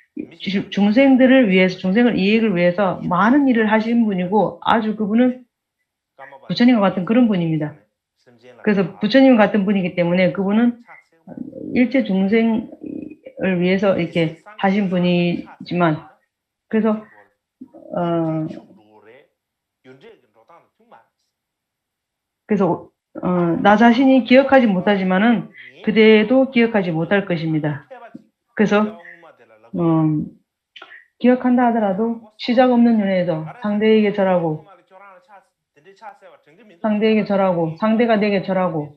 중생을 이익을 위해서 많은 일을 하신 분이고 아주 그분은 부처님과 같은 그런 분입니다. 그래서 부처님 같은 분이기 때문에 그분은 일체 중생을 위해서 이렇게 하신 분이지만 그래서 나 자신이 기억하지 못하지만은 그대도 기억하지 못할 것입니다. 그래서 기억한다 하더라도 시작 없는 윤회에서 상대에게 절하고 상대가 내게 절하고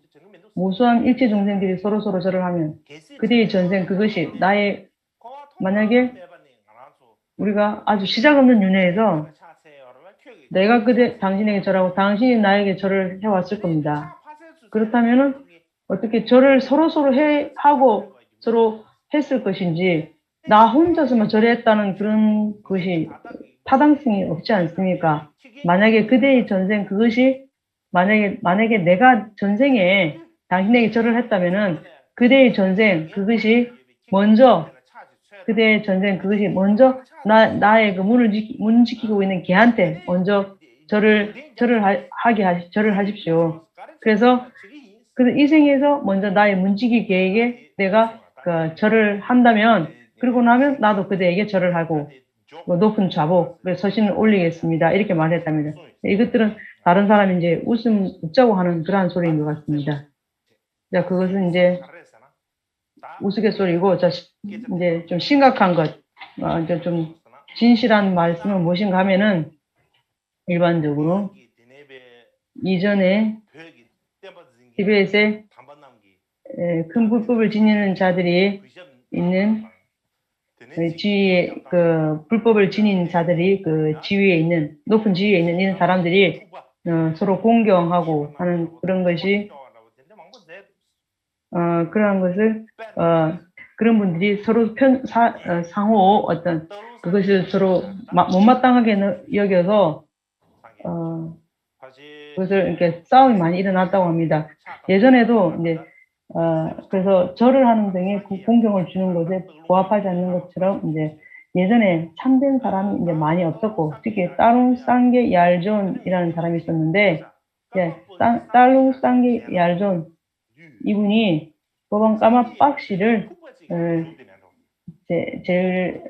무수한 일체 중생들이 서로 절을 하면 그대의 전생 그것이 만약에 우리가 아주 시작 없는 윤회에서 내가 당신에게 절하고 당신이 나에게 절을 해왔을 겁니다. 그렇다면은 어떻게 절을 서로 하고 서로 했을 것인지 나 혼자서만 절했다는 그런 것이 타당성이 없지 않습니까? 만약에 그대의 전생 그것이 만약에 내가 전생에 당신에게 절을 했다면은 그대의 전생 그것이 먼저 나의 그 문 지키고 있는 개한테 먼저 절을 하십시오. 그래서 이 생에서 먼저 나의 문지기 개에게 내가 절을 한다면 그러고 나면 나도 그대에게 절을 하고 높은 자복, 서신을 올리겠습니다. 이렇게 말했답니다. 이것들은 다른 사람이 이제 웃자고 하는 그러한 소리인 것 같습니다. 자, 그것은 이제 우스갯소리고, 자, 이제 좀 심각한 것, 이제 좀 진실한 말씀은 무엇인가 하면은 일반적으로 이전에 티베트에 큰 불법을 지니는 자들이 있는 지위에 그 불법을 지닌 자들이 그 지위에 있는 높은 지위에 있는 이런 사람들이 서로 공경하고 하는 그런 것이 그러한 것을 그런 분들이 서로 상호 어떤 그것을 서로 못마땅하게 여겨서 그것을 이렇게 싸움이 많이 일어났다고 합니다. 예전에도 이제 그래서 절을 하는 등의 공경을 주는 것에 부합하지 않는 것처럼 이제 예전에 참된 사람이 이제 많이 없었고 특히 따룽 쌍게 얄존이라는 사람이 있었는데 따룽 쌍게 얄존 이분이 법원 까마빡시를 제일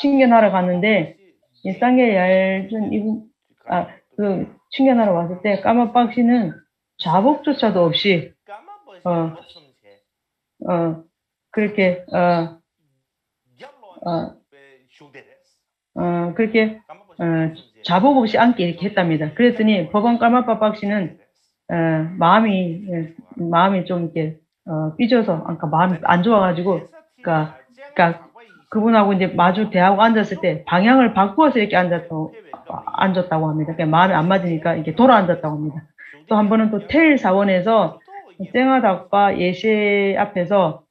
친견하러 갔는데 이 쌍게 얄존 이분 그 친견하러 왔을 때 까마빡시는 자복조차도 없이 그렇게 그렇게 자복 없이 앉게 이렇게 했답니다. 그랬더니 법원 까마빡시는 마음이 좀 이렇게 삐져서 아까 마음이 안 좋아가지고 그러니까 그분하고 이제 마주 대하고 앉았을 때 방향을 바꾸어서 이렇게 앉았다고 합니다. 그러니까 마음이 안 맞으니까 이렇게 돌아 앉았다고 합니다. 또 한 번은 또 테일 사원에서 쨍하닥바 예시 앞에서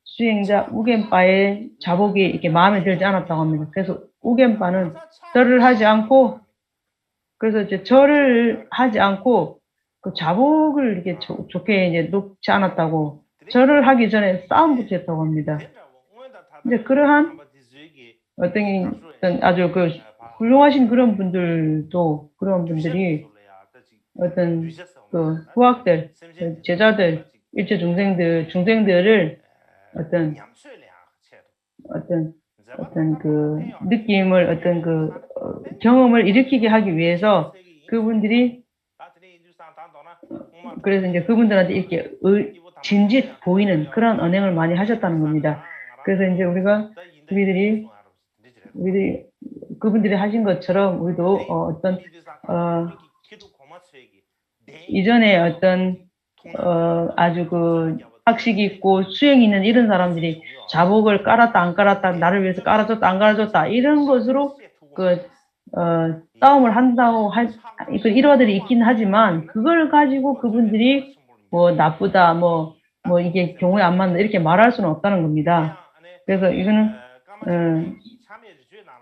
수행자 우겐바의 자복이 이렇게 마음에 들지 않았다고 합니다. 그래서 우겐바는 절을 하지 않고 그래서 이제 절을 하지 않고 그 자복을 이렇게 좋게 이제 놓지 않았다고 절을 하기 전에 싸움부터 했다고 합니다. 이제 그러한 어떤 아주 그 훌륭하신 그런 분들도 그런 분들이 어떤 그 후학들, 제자들, 일체 중생들을 어떤 그 느낌을 어떤 그 경험을 일으키게 하기 위해서 그분들이 그래서 이제 그분들한테 이렇게 진짓 보이는 그런 언행을 많이 하셨다는 겁니다. 그래서 이제 우리들이 그분들이 하신 것처럼 우리도 이전에 아주 그 학식 있고 수행 있는 이런 사람들이 자복을 깔았다 안 깔았다 나를 위해서 깔아줬다 안 깔아줬다 이런 것으로 싸움을 한다고 그 일화들이 있긴 하지만 그걸 가지고 그분들이 뭐 나쁘다 뭐 이게 경우에 안 맞는다 이렇게 말할 수는 없다는 겁니다. 그래서 이거는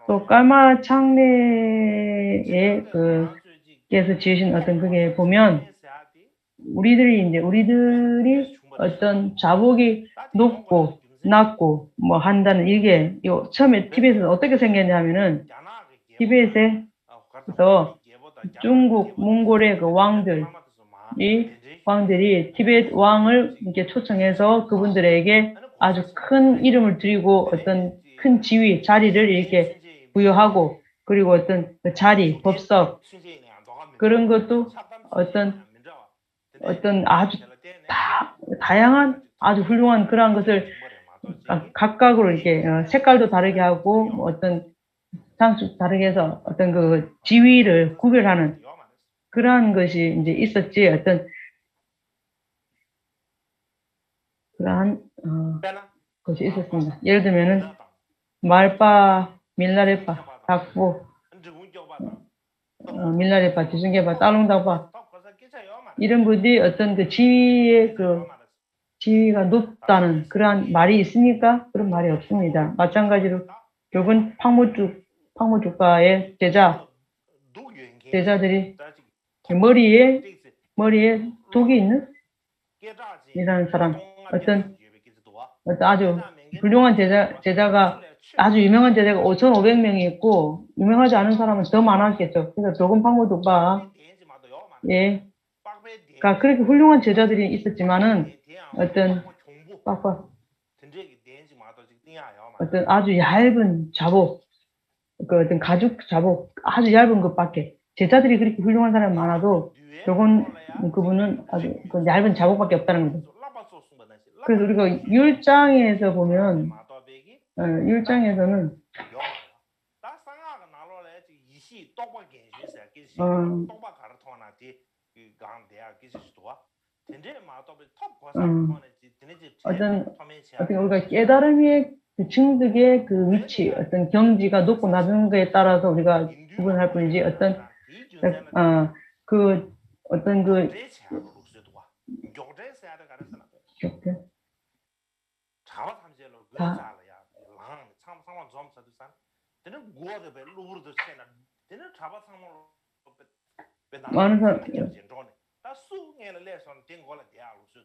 또 까마 창례의 께서 지으신 어떤 그게 보면 우리들이 어떤 자복이 높고 낮고 뭐 한다는 이게 처음에 티베트에서 어떻게 생겼냐면은 티베트에서 중국 몽골의 그 왕들이 티베트 왕을 이렇게 초청해서 그분들에게 아주 큰 이름을 드리고 어떤 큰 지위 자리를 이렇게 부여하고 그리고 어떤 그 자리 법석 그런 것도 어떤 아주 다양한 아주 훌륭한 그러한 것을 각각으로 이렇게 색깔도 다르게 하고 어떤 장수 다르게 해서 어떤 그 지위를 구별하는 그러한 것이 이제 있었지 어떤 그러한 것이 있었습니다. 예를 들면은 말파, 밀라레파, 닥보, 밀라레파, 지승계파, 따롱다파 이런 분들이 어떤 그 지위가 높다는 그러한 말이 있습니까? 그런 말이 없습니다. 마찬가지로 결국은 팡모주가의 제자들이 머리에 독이 있는 이라는 사람 어떤 아주 훌륭한 제자가 아주 유명한 제자가 5,500명이 있고 유명하지 않은 사람은 더 많았겠죠. 그래서 조금 팡모주가 그렇게 훌륭한 제자들이 있었지만은 어떤 아주 얇은 자복, 어떤 가죽 자복, 아주 얇은 것밖에 제자들이 그렇게 훌륭한 사람이 많아도 그분은 아주 그 얇은 자복밖에 없다는 거죠. 그래서 우리가 율장에서 보면 율장에서는 어떤 우리가 깨달음의 그 증득의 그 위치, 어떤 경지가 높고 낮은 거에 따라서 우리가 구분할 뿐이지 그 어떤 그 이렇게 다 많은 사람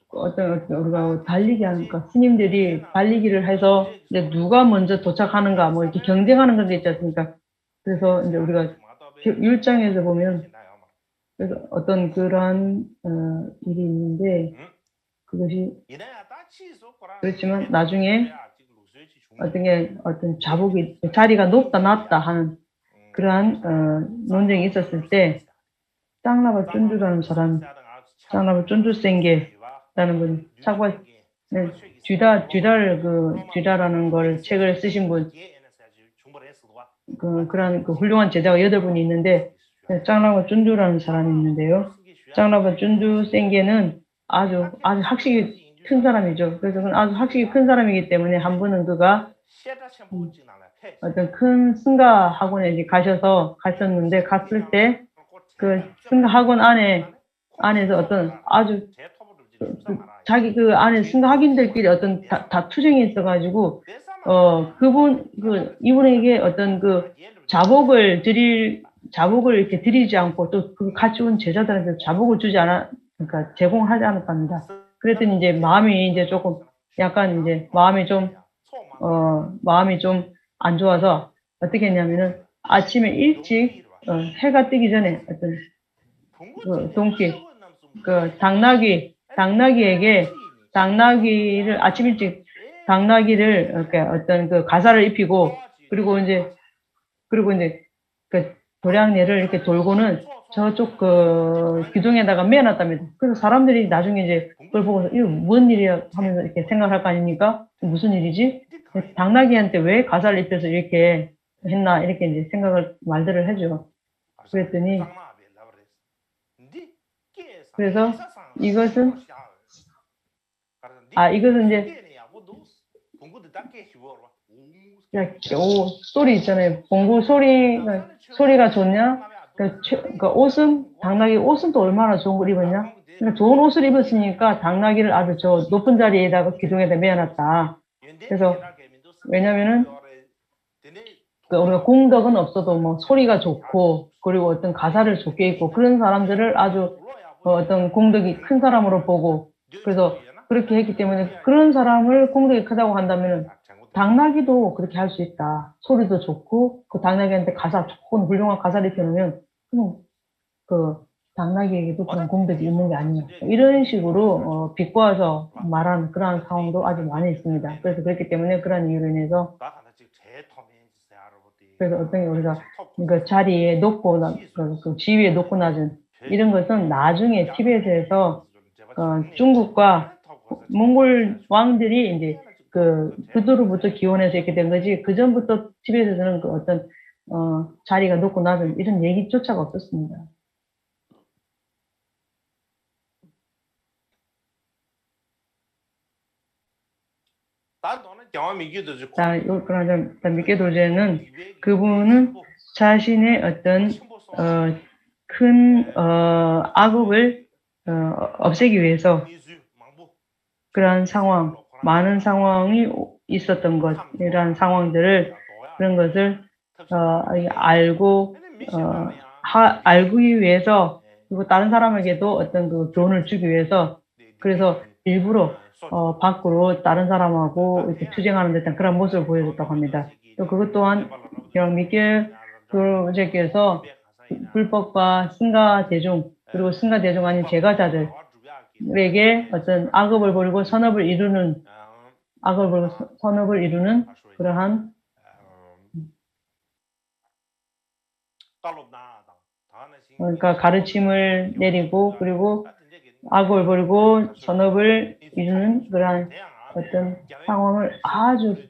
어떤 우리가 달리기 하니까 스님들이 달리기를 해서 이제 누가 먼저 도착하는가 뭐 이렇게 경쟁하는 그런 게 있지 않습니까? 그래서 이제 우리가 율장에서 보면 그래서 어떤 그러한 일이 있는데 그것이 그렇지만 나중에 어떤 자복이 자리가 높다 낮다 하는 그러한 논쟁이 있었을 때 짱라바 쫀주라는 사람, 짱라바 쫀주생계라는 분, 차과 쥐다라는 걸 책을 쓰신 분, 그런 훌륭한 제자가 8분이 있는데 짱라바 쫀주라는 사람이 있는데요. 짱라바 쫀주생계는 아주 학식이 큰 사람이죠. 그래서 그건 아주 학식이 큰 사람이기 때문에 한 분은 그가 어떤 큰 승가 학원에 이제 갔었는데 갔을 때 그 승가 학원 안에서 어떤 아주 자기 그 안에 승가 학인들끼리 어떤 다투쟁이 있어가지고 이분에게 어떤 그 자복을 이렇게 드리지 않고 또 그 같이 온 제자들한테 자복을 그러니까 제공하지 않았답니다. 그랬더니 이제 마음이 이제 조금 약간 이제 마음이 좀 안 좋아서 어떻게 했냐면은 아침에 일찍 해가 뜨기 전에 어떤 동기 당나귀에게 당나귀를 아침 일찍 당나귀를 이렇게 어떤 그 가사를 입히고 그리고 이제 그 도량내를 이렇게 돌고는 저쪽 그 기둥에다가 매어놨답니다. 그래서 사람들이 나중에 이제 그걸 보고서 이거 뭔 일이야 하면서 이렇게 생각할 거 아닙니까? 무슨 일이지? 당나귀한테 왜 가사를 입혀서 이렇게 했나 이렇게 이제 말들을 해줘. 그랬더니 그래서 이것은 이제 소리 있잖아요. 봉구 소리가 좋냐? 당나귀 옷은 또 얼마나 좋은 걸 입었냐? 그러니까 좋은 옷을 입었으니까 당나귀를 아주 저 높은 자리에다가 기둥에다 매어놨다. 그래서 왜냐면은 우리가 공덕은 없어도 뭐 소리가 좋고 그리고 어떤 가사를 좋게 입고 그런 사람들을 아주 어떤 공덕이 큰 사람으로 보고 그래서 그렇게 했기 때문에 그런 사람을 공덕이 크다고 한다면은 당나귀도 그렇게 할 수 있다. 소리도 좋고 그 당나귀한테 가사 좋은 훌륭한 가사를 입혀놓으면 그 당나귀에게도 그런 공덕이 있는 게 아니냐. 이런 식으로 비꼬아서 말한 그러한 상황도 아주 많이 있습니다. 그래서 그렇기 때문에 그런 이유로 인해서 그래서 어떤 게 우리가 그 자리에 높고 그 지위에 높고 낮은 이런 것은 나중에 티베트에서 중국과 몽골 왕들이 이제 그들로부터 기원해서 이렇게 된 거지 그 전부터 티베트에서는 그 어떤 자리가 높고 낮은 이런 얘기조차가 없었습니다. 그러나 미케도제는 그분은 자신의 어떤 큰 악업을 없애기 위해서 그러한 많은 상황이 있었던 것, 이러한 상황들을 그런 것을 알기 위해서 그리고 다른 사람에게도 어떤 그 교훈을 주기 위해서 그래서 일부러 밖으로 다른 사람하고 이렇게 투쟁하는 듯한 그런 모습을 보여줬다고 합니다. 또 그것 또한 미켈 도제께서 불법과 승가 대중 그리고 승가 대중 아닌 제가자들에게 어떤 악업을 벌고 선업을 이루는 그러한 그러니까 가르침을 내리고 그리고 악을 버리고 선업을 이루는 그러한 어떤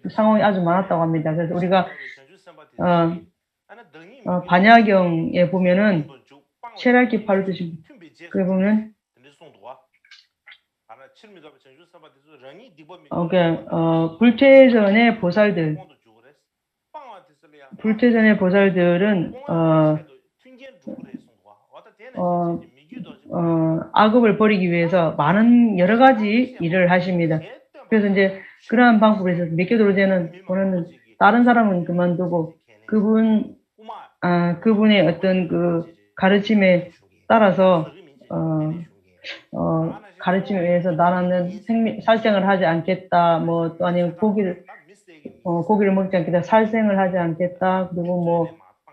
상황이 아주 많았다고 합니다. 그래서 우리가 반야경에 보면은 쉐랄기 파르드시 그에 보면 불퇴전의 보살들은 악업을 버리기 위해서 많은 여러 가지 일을 하십니다. 그래서 이제 그러한 방법을 해서 미케도로제는 보는 다른 사람은 그만두고 그분의 어떤 그 가르침에 따라서 가르침에 의해서 나는 살생을 하지 않겠다. 뭐 또 아니면 고기를 먹지 않겠다. 살생을 하지 않겠다. 그리고 뭐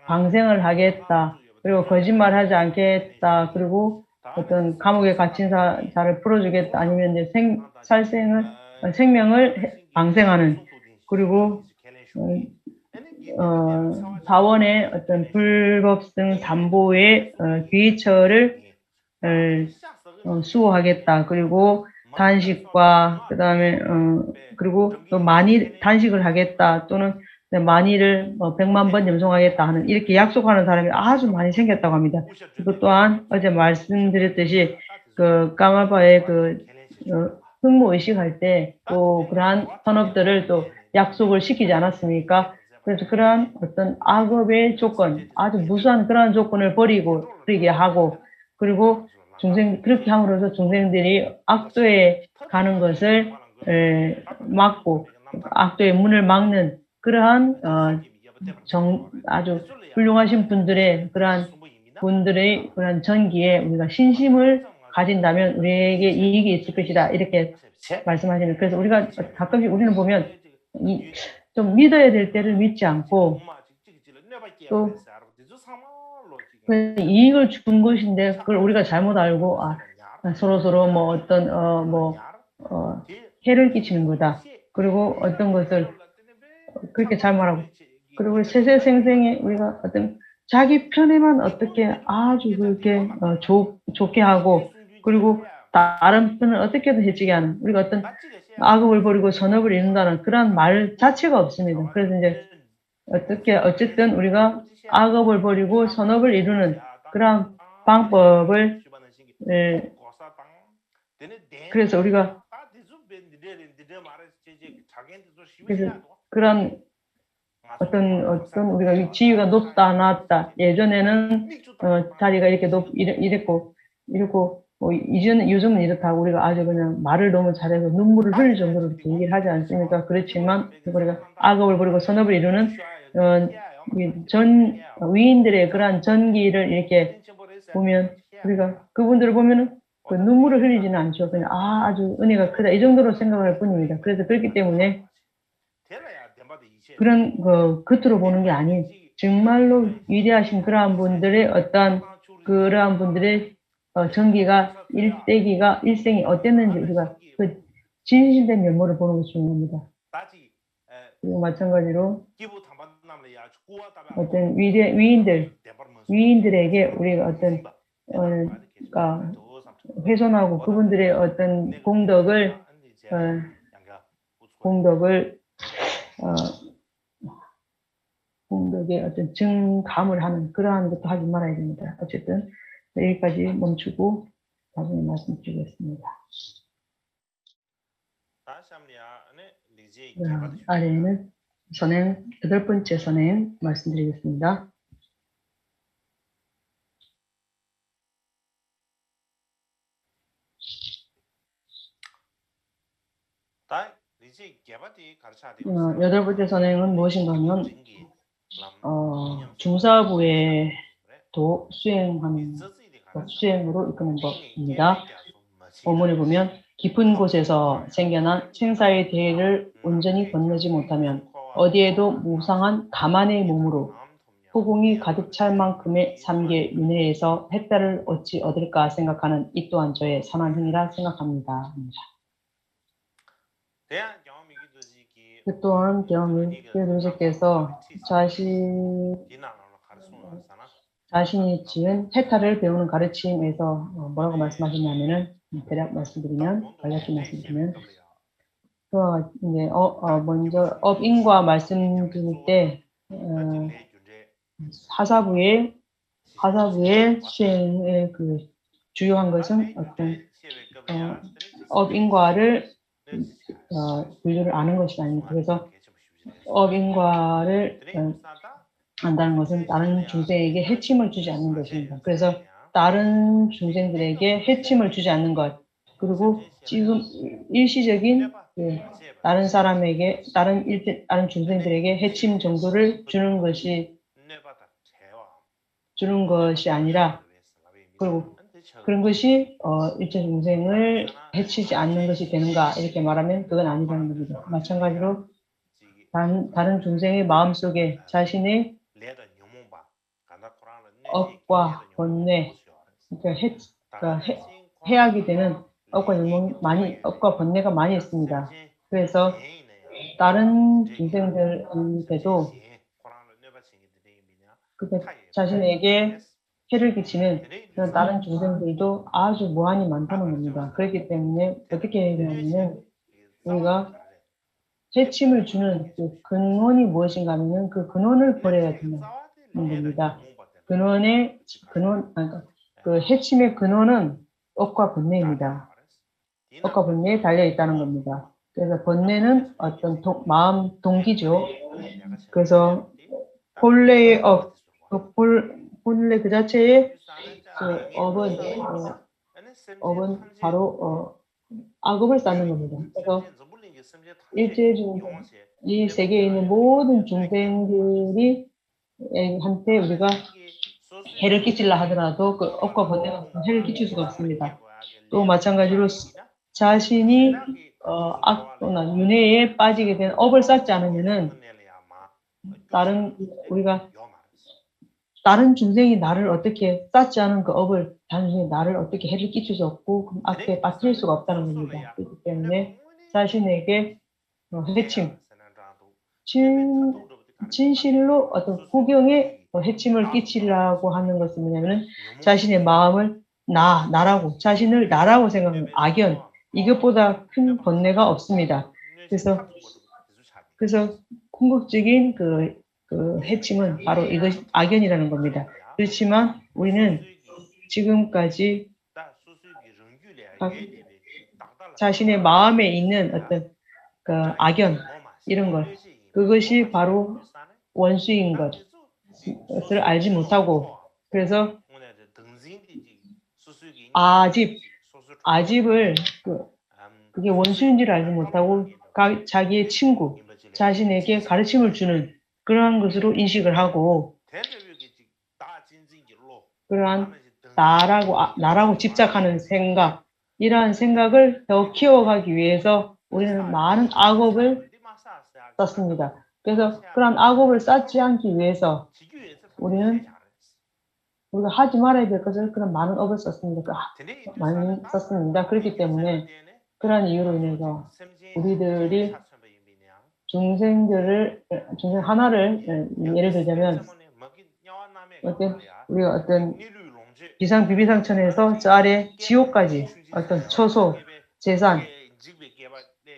방생을 하겠다. 그리고 거짓말 하지 않겠다. 그리고 어떤 감옥에 gat힌 자를 풀어주겠다. 아니면 이제 생명을 방생하는 그리고 사원의 어떤 불법성 담보의 귀처를 수호하겠다. 그리고 단식과 그다음에 그리고 또 많이 단식을 하겠다. 또는 많이를 100만 번 염송하겠다 하는 이렇게 약속하는 사람이 아주 많이 생겼다고 합니다. 그리고 또한 어제 말씀드렸듯이 그 까마바의 흑무 의식할 때 또 그러한 선업들을 또 약속을 시키지 않았습니까? 그래서 그러한 어떤 악업의 조건, 아주 무수한 그러한 조건을 버리게 하고 그리고 그렇게 함으로써 중생들이 악도에 가는 것을 막고 악도의 문을 막는 그러한 아주 훌륭하신 분들의 그러한 전기에 우리가 신심을 가진다면 우리에게 이익이 있을 것이다. 이렇게 말씀하시는. 그래서 우리가 가끔씩 우리는 보면 좀 믿어야 될 때를 믿지 않고 또 이익을 준 것인데 그걸 우리가 잘못 알고 서로 뭐 어떤 해를 끼치는 거다. 그리고 어떤 것을 그렇게 잘 말하고 그리고 세세생생에 우리가 어떤 자기 편에만 어떻게 아주 그렇게 좋게 하고 그리고 다른 편을 어떻게든 해치게 하는 우리가 어떤 악업을 버리고 선업을 이룬다는 그런 말 자체가 없습니다. 그래서 이제 어쨌든 우리가 악업을 버리고 선업을 이루는 그런 방법을 그래서 우리가 그런 어떤 우리가 지위가 높다 낮다 예전에는 자리가 이렇게 이랬고 뭐 요즘은 이렇다고 우리가 아주 그냥 말을 너무 잘해서 눈물을 흘릴 정도로 이렇게 얘기를 하지 않습니까? 그렇지만 우리가 악업을 버리고 선업을 이루는 전 위인들의 그러한 전기를 이렇게 보면 우리가 그분들을 보면은 그 눈물을 흘리지는 않죠. 그냥 아주 은혜가 크다 이 정도로 생각할 뿐입니다. 그래서 그렇기 때문에 그런 겉으로 보는 게 아닌 정말로 위대하신 그러한 분들의 그러한 분들의 전기가 일생이 어땠는지 우리가 그 진실된 면모를 보는 것이 중요합니다. 그리고 마찬가지로 어떤 위인들에게 우리가 어떤 훼손하고 그분들의 어떤 공덕을 공덕의 어떤 증감을 하는 그러한 것도 하지 말아야 됩니다. 어쨌든 여기까지 멈추고 나중에 말씀드리겠습니다. 아래에는 선행 8번째 선행 말씀드리겠습니다. 여덟 번째 선행은 무엇인가 하면 중사부의 수행으로 이끄는 법입니다. 본문에 보면 깊은 곳에서 생겨난 생사의 대해를 온전히 건너지 못하면 어디에도 무상한 가만의 몸으로 후궁이 가득 찰 만큼의 삼계 윤회에서 햇달을 어찌 얻을까 생각하는 이 또한 저의 선한 행위라 생각합니다. 그 또한 경험이 교주께서 자신이 지은 해탈을 배우는 가르침에서 뭐라고 말씀하셨냐면은 대략 말씀드리면 간략히 말씀드리면 이제 먼저 업인과 말씀드릴 때 하사부의 수행의 그 주요한 것은 어떤 업인과를 분류를 아는 것이 아닙니다. 그래서 업인과를 안다는 것은 다른 중생에게 해침을 주지 않는 것입니다. 그래서 다른 중생들에게 해침을 주지 않는 것, 그리고 지금 일시적인 다른 사람에게 다른 중생들에게 해침 정도를 주는 것이 아니라, 그리고 그런 것이 일체 중생을 해치지 않는 것이 되는가 이렇게 말하면 그건 아니라는 겁니다. 마찬가지로 다른 중생의 마음속에 자신의 업과 번뇌, 그러니까 해하게 되는 업과 번뇌가 많이 있습니다. 그래서 다른 중생들한테도 자신에게 해를 끼치는 그런 다른 중생들도 아주 무한히 많다는 겁니다. 그렇기 때문에 어떻게 해야 되냐면 우리가 해침을 주는 그 근원이 무엇인가 하면 그 근원을 버려야 되는 겁니다. 그 해침의 근원은 업과 번뇌입니다. 업과 번뇌에 달려 있다는 겁니다. 그래서 번뇌는 어떤 마음 동기죠. 그래서 본래의 업, 본래 그 자체의 그 업은 바로 악업을 쌓는 겁니다. 그래서 이 세계에 있는 모든 중생들이 한테 우리가 해를 끼치려 하더라도 그 업과 번뇌가 해를 끼칠 수가 없습니다. 또 마찬가지로 자신이 악도나 윤회에 빠지게 된 업을 쌓지 않으면은 다른 중생이 나를 어떻게 쌓지 않은 그 업을 단순히 나를 어떻게 해를 끼칠 수 없고 그 악에 빠뜨릴 수가 없다는 겁니다. 그렇기 때문에 자신에게 해침, 진실로 어떤 구경에 해침을 끼치려고 하는 것은 뭐냐면 자신의 마음을 자신을 나라고 생각하는 악연, 이것보다 큰 번뇌가 없습니다. 그래서 궁극적인 그 해침은 바로 이것이 악연이라는 겁니다. 그렇지만 우리는 지금까지 자신의 마음에 있는 어떤 그 악연, 이런 것, 그것이 바로 원수인 것을 알지 못하고, 그래서 아집을 그게 원수인지를 알지 못하고 자기의 친구, 자신에게 가르침을 주는 그러한 것으로 인식을 하고 그러한 나라고 집착하는 생각, 이러한 생각을 더 키워가기 위해서 우리는 많은 악업을 쌓습니다. 그래서 그런 악업을 쌓지 않기 위해서 우리가 하지 말아야 될 것을 그런 많은 업을 썼습니다. 많이 썼습니다. 그렇기 때문에 그런 이유로 인해서 우리들이 중생 하나를 예를 들자면 우리가 어떤 비상천에서 저 아래 지옥까지 어떤 초소, 재산,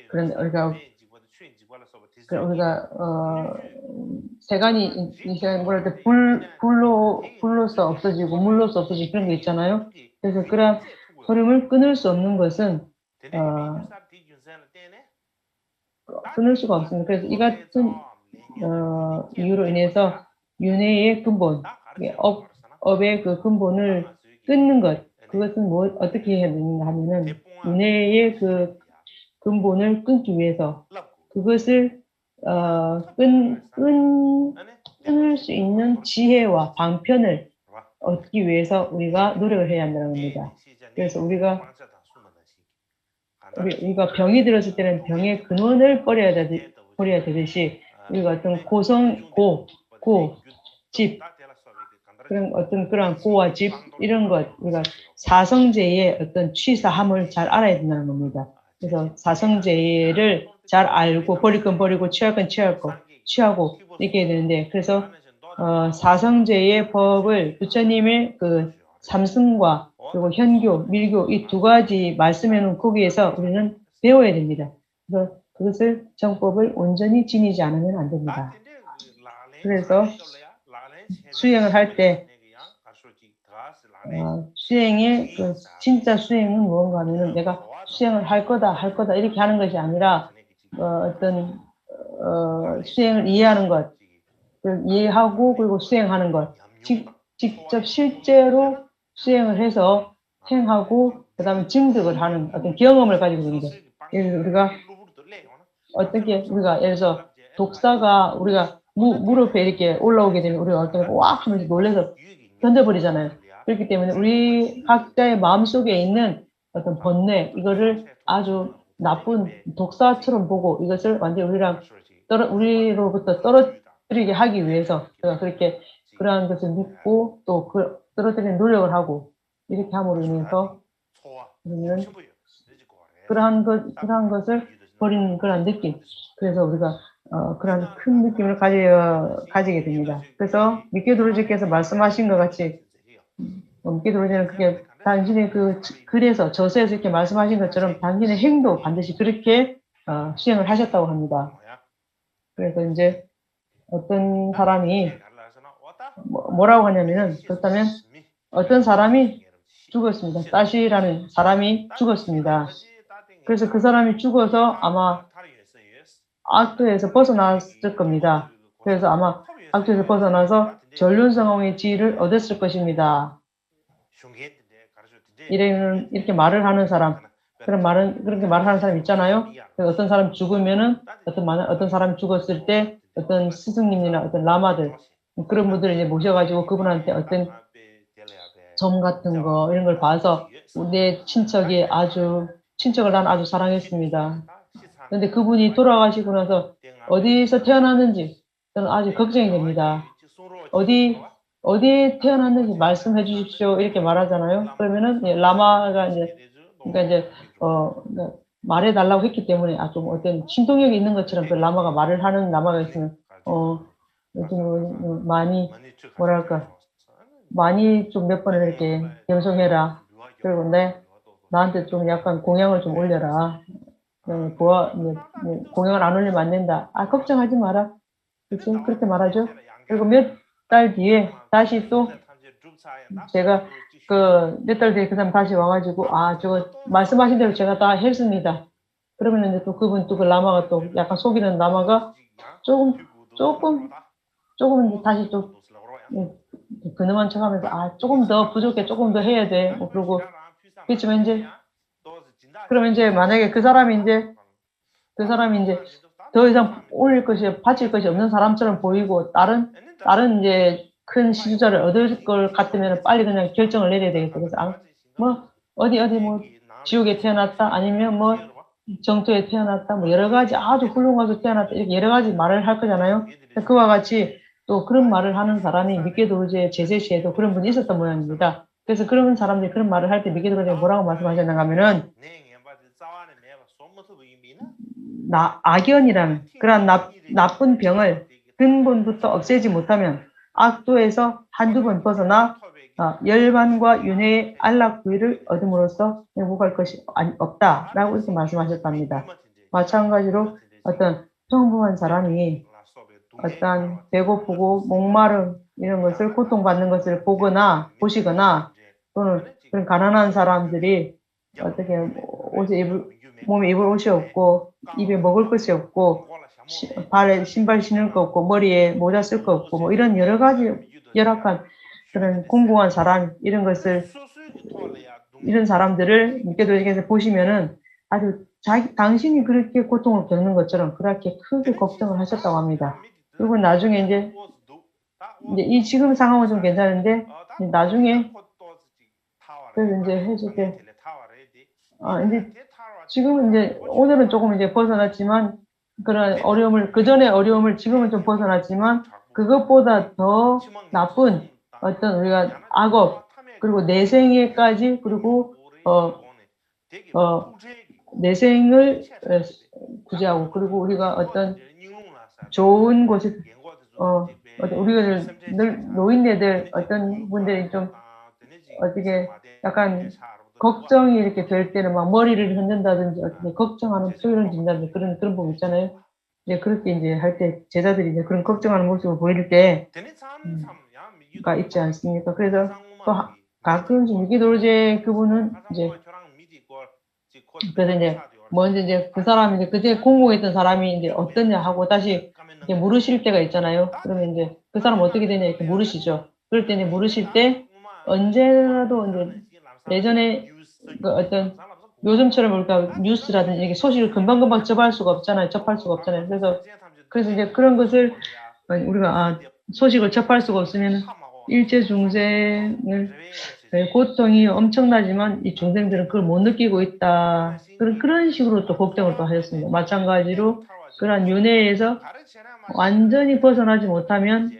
그런 우리가 세간이 뭐랄 때 불로서 없어지고 물로서 없어지고 그런 게 있잖아요. 그래서 그런 흐름을 끊을 수 없는 것은 끊을 수가 없습니다. 그래서 이 같은 이유로 인해서 윤회의 근본, 업의 그 근본을 끊는 것, 그것은 어떻게 해야 되는가 하면은 윤회의 그 근본을 끊기 위해서 그것을 끊을 수 있는 지혜와 방편을 얻기 위해서 우리가 노력을 해야 한다는 겁니다. 그래서 우리가 병이 들었을 때는 병의 근원을 버려야 되듯이 우리가 어떤 집, 그런 고와 집, 이런 것, 우리가 사성제의 어떤 취사함을 잘 알아야 된다는 겁니다. 그래서 사성제를 잘 알고 버릴 건 버리고 취할 건 취하고 이렇게 해야 되는데, 그래서 사성제의 법을 부처님의 그 삼승과 그리고 현교, 밀교 이 두 가지 말씀에는 거기에서 우리는 배워야 됩니다. 그래서 그것을 정법을 온전히 지니지 않으면 안 됩니다. 그래서 수행을 할 때 수행의 그 진짜 수행은 무언가 하면은 내가 수행을 할 거다 이렇게 하는 것이 아니라 어떤 수행을 이해하는 것, 이해하고 그리고 수행하는 것, 직접 실제로 수행을 해서 행하고 그다음에 증득을 하는 어떤 경험을 가지고 있는 것. 예를 들어 우리가 어떻게 우리가 예를 들어서 독사가 우리가 무릎에 이렇게 올라오게 되면 우리가 어떻게 와 하면서 놀래서 던져버리잖아요. 그렇기 때문에 우리 각자의 마음속에 있는 어떤 번뇌 이거를 아주 나쁜 독사처럼 보고 이것을 완전히 우리로부터 떨어뜨리게 하기 위해서 제가 그렇게 그러한 것을 믿고 또 떨어뜨리는 노력을 하고 이렇게 함으로 인해서 우리는 그러한 것을 버리는 그런 느낌. 그래서 우리가 그런 큰 느낌을 가지게 됩니다. 그래서 미케도로지께서 말씀하신 것 같이 미케도로지는 그게 당신의 그 글에서 저서에서 이렇게 말씀하신 것처럼 당신의 행도 반드시 그렇게 수행을 하셨다고 합니다. 그래서 이제 어떤 사람이 뭐라고 하냐면은 그렇다면 어떤 사람이 죽었습니다. 따시라는 사람이 죽었습니다. 그래서 그 사람이 죽어서 아마 악도에서 벗어났을 겁니다. 그래서 아마 악도에서 벗어나서 전륜성공의 지위를 얻었을 것입니다. 이렇게 말을 하는 사람, 그렇게 말을 하는 사람 있잖아요. 어떤 사람 죽으면은 어떤 사람이 죽었을 때 어떤 스승님이나 어떤 라마들 그런 분들을 이제 모셔가지고 그분한테 어떤 점 같은 거 이런 걸 봐서 내 친척을 난 아주 사랑했습니다. 그런데 그분이 돌아가시고 나서 어디서 태어났는지 저는 아주 걱정이 됩니다. 어디에 태어났는지 말씀해 주십시오. 이렇게 말하잖아요. 그러면은 라마가 그러니까 말해 달라고 했기 때문에 좀 어떤 신동력이 있는 것처럼 그 라마가 말을 하는 라마가 있으면 요즘 많이 뭐랄까 많이 좀 몇 번을 이렇게 겸손해라. 그리고 나한테 좀 약간 공양을 좀 올려라. 공양을 안 올리면 안 된다. 걱정하지 마라. 그치? 그렇게 말하죠. 그리고 몇 달 뒤에 다시 또 제가 몇 달 뒤에 그 사람 다시 와가지고 저거 말씀하신 대로 제가 다 했습니다. 그러면 이제 또 그분 또 그 라마가 또 약간 속이는 라마가 조금 이제 다시 또 근엄한 척하면서 조금 더 부족해, 조금 더 해야 돼. 그러고 그렇지만 그러면 이제 만약에 그 사람이 이제 더 이상 바칠 것이 없는 사람처럼 보이고 다른 이제 큰 시주자를 얻을 걸 같으면 빨리 그냥 결정을 내려야 되겠다. 그래서 어디 지옥에 태어났다 아니면 정토에 태어났다 여러 가지 아주 훌륭하게 태어났다 이렇게 여러 가지 말을 할 거잖아요. 그와 같이 또 그런 말을 하는 사람이 미케도로제 제세시에도 그런 분이 있었던 모양입니다. 그래서 그런 사람들이 그런 말을 할 때 미케도로제가 뭐라고 말씀하셨는가 하면은 악연이라는 그런 나쁜 병을 근본부터 없애지 못하면 악도에서 한두 번 벗어나 열반과 윤회의 안락부위를 얻음으로써 행복할 것이 없다라고 이렇게 말씀하셨답니다. 마찬가지로 어떤 평범한 사람이 어떤 배고프고 목마름 이런 것을 고통받는 것을 보시거나 또는 그런 가난한 사람들이 어떻게 몸에 입을 옷이 없고 입에 먹을 것이 없고 발에 신발 신을 거 없고 머리에 모자 쓸 거 없고 이런 여러 가지 열악한 그런 공공한 사람 이런 사람들을 미케도에게서 보시면은 아주 당신이 그렇게 고통을 겪는 것처럼 그렇게 크게 걱정을 하셨다고 합니다. 그리고 나중에 이제 이 지금 상황은 좀 괜찮은데 나중에 그래서 이제 해줄 때 이제 지금은 이제 오늘은 조금 이제 벗어났지만 그런 어려움을 그전의 어려움을 지금은 좀 벗어났지만 그것보다 더 나쁜 어떤 우리가 악업 그리고 내생에까지 그리고 내생을 구제하고 그리고 우리가 어떤 좋은 곳에 우리가 늘 노인네들 어떤 분들이 좀 어떻게 약간 걱정이 이렇게 될 때는 막 머리를 흔든다든지 어떻게 걱정하는 표현을 짓는다든지 그런 부분 있잖아요. 이제 그렇게 이제 할 때 제자들이 이제 그런 걱정하는 모습을 보일 때 가 있지 않습니까? 그래서 또 가끔씩 미키도로제 그분은 이제 그래서 이제 먼저 이제 그 사람이 이제 그때 공부했던 사람이 이제 어떠냐 하고 다시 이렇게 물으실 때가 있잖아요. 그러면 이제 그 사람 어떻게 되냐 이렇게 물으시죠. 그럴 때 이제 물으실 때 언제라도 이제 예전에 그 어떤 요즘처럼 우리가 뉴스라든지 이렇게 소식을 금방금방 접할 수가 없잖아요. 그래서 이제 그런 것을 우리가 소식을 접할 수가 없으면 일제 중생을 고통이 엄청나지만 이 중생들은 그걸 못 느끼고 있다. 그런 식으로 또 걱정을 또 하셨습니다. 마찬가지로 그러한 윤회에서 완전히 벗어나지 못하면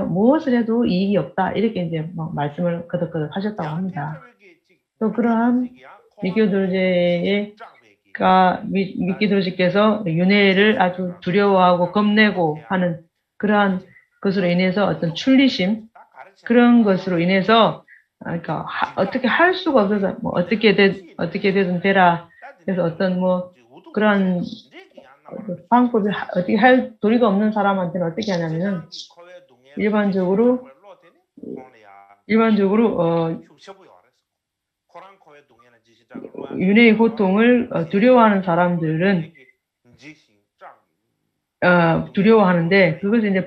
무엇을 해도 이익이 없다. 이렇게 이제 막 말씀을 거듭거듭 하셨다고 합니다. 또 그러한 미키도로제께서 윤회를 아주 두려워하고 겁내고 하는 그러한 것으로 인해서 어떤 출리심, 그런 것으로 인해서 그러니까 어떻게 할 수가 없어서 뭐 어떻게 되든 되라. 그래서 어떤 뭐 그런 방법이 어떻게 할 도리가 없는 사람한테는 어떻게 하냐면은 일반적으로 윤회의 고통을 두려워하는 사람들은 두려워하는데 그것을 이제